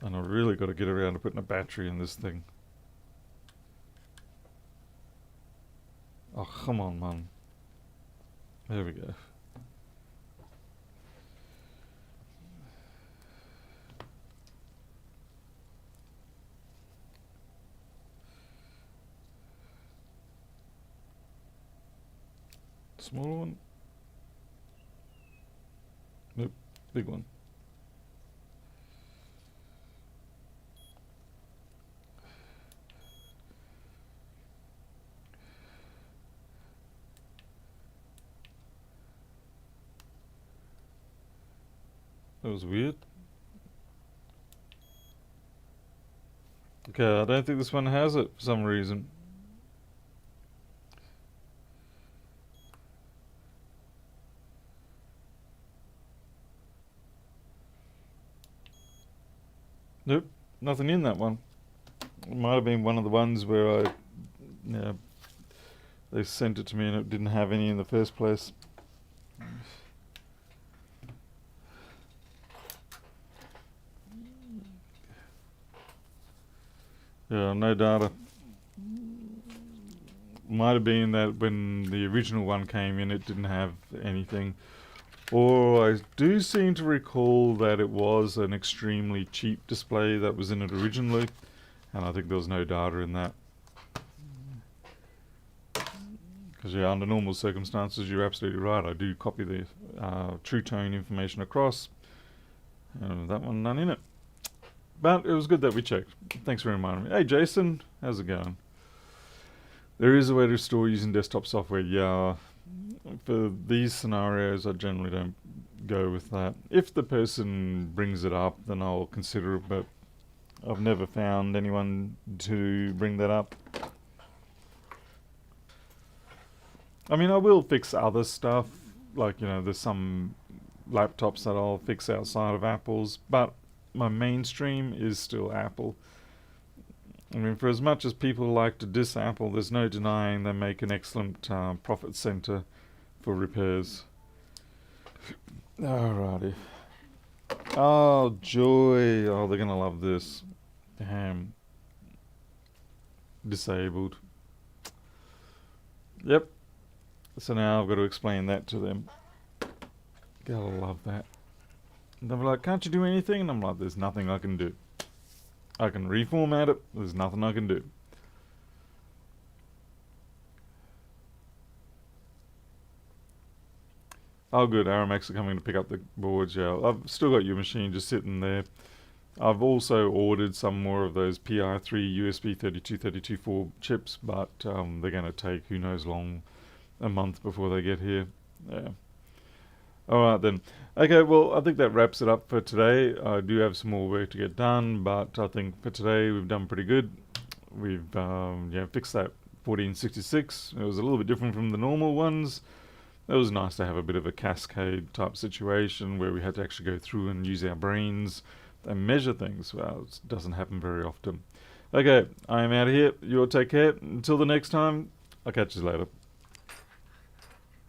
And I really got to get around to putting a battery in this thing. Oh, come on, man. There we go. Small one? Nope, big one. That was weird. Okay, I don't think this one has it for some reason. Nope, nothing in that one. It might have been one of the ones where they sent it to me and it didn't have any in the first place. Yeah, no data. Might have been that when the original one came in it didn't have anything. Or I do seem to recall that it was an extremely cheap display that was in it originally, and I think there was no data in that. Because yeah, under normal circumstances, you're absolutely right. I do copy the True Tone information across. That one, none in it. But it was good that we checked. Thanks for reminding me. Hey Jason, how's it going? There is a way to store using desktop software, yeah. For these scenarios, I generally don't go with that. If the person brings it up, then I'll consider it, but I've never found anyone to bring that up. I mean, I will fix other stuff, like, you know, there's some laptops that I'll fix outside of Apple's, but my mainstream is still Apple. I mean, for as much as people like to diss Apple, there's no denying they make an excellent profit center for repairs. Alrighty. Oh, joy. Oh, they're gonna love this. Damn. Disabled. Yep. So now I've got to explain that to them. Gotta love that. And they're like, can't you do anything? And I'm like, there's nothing I can do. I can reformat it, there's nothing I can do. Oh good, Aramex are coming to pick up the boards, yeah. I've still got your machine just sitting there. I've also ordered some more of those PI3 USB 3232.4 chips, but they're going to take who knows long, a month before they get here. Yeah. Alright then. Okay, well, I think that wraps it up for today. I do have some more work to get done, but I think for today we've done pretty good. We've fixed that 1466. It was a little bit different from the normal ones. It was nice to have a bit of a cascade type situation where we had to actually go through and use our brains and measure things. Well, it doesn't happen very often. Okay, I am out of here. You all take care. Until the next time, I'll catch you later.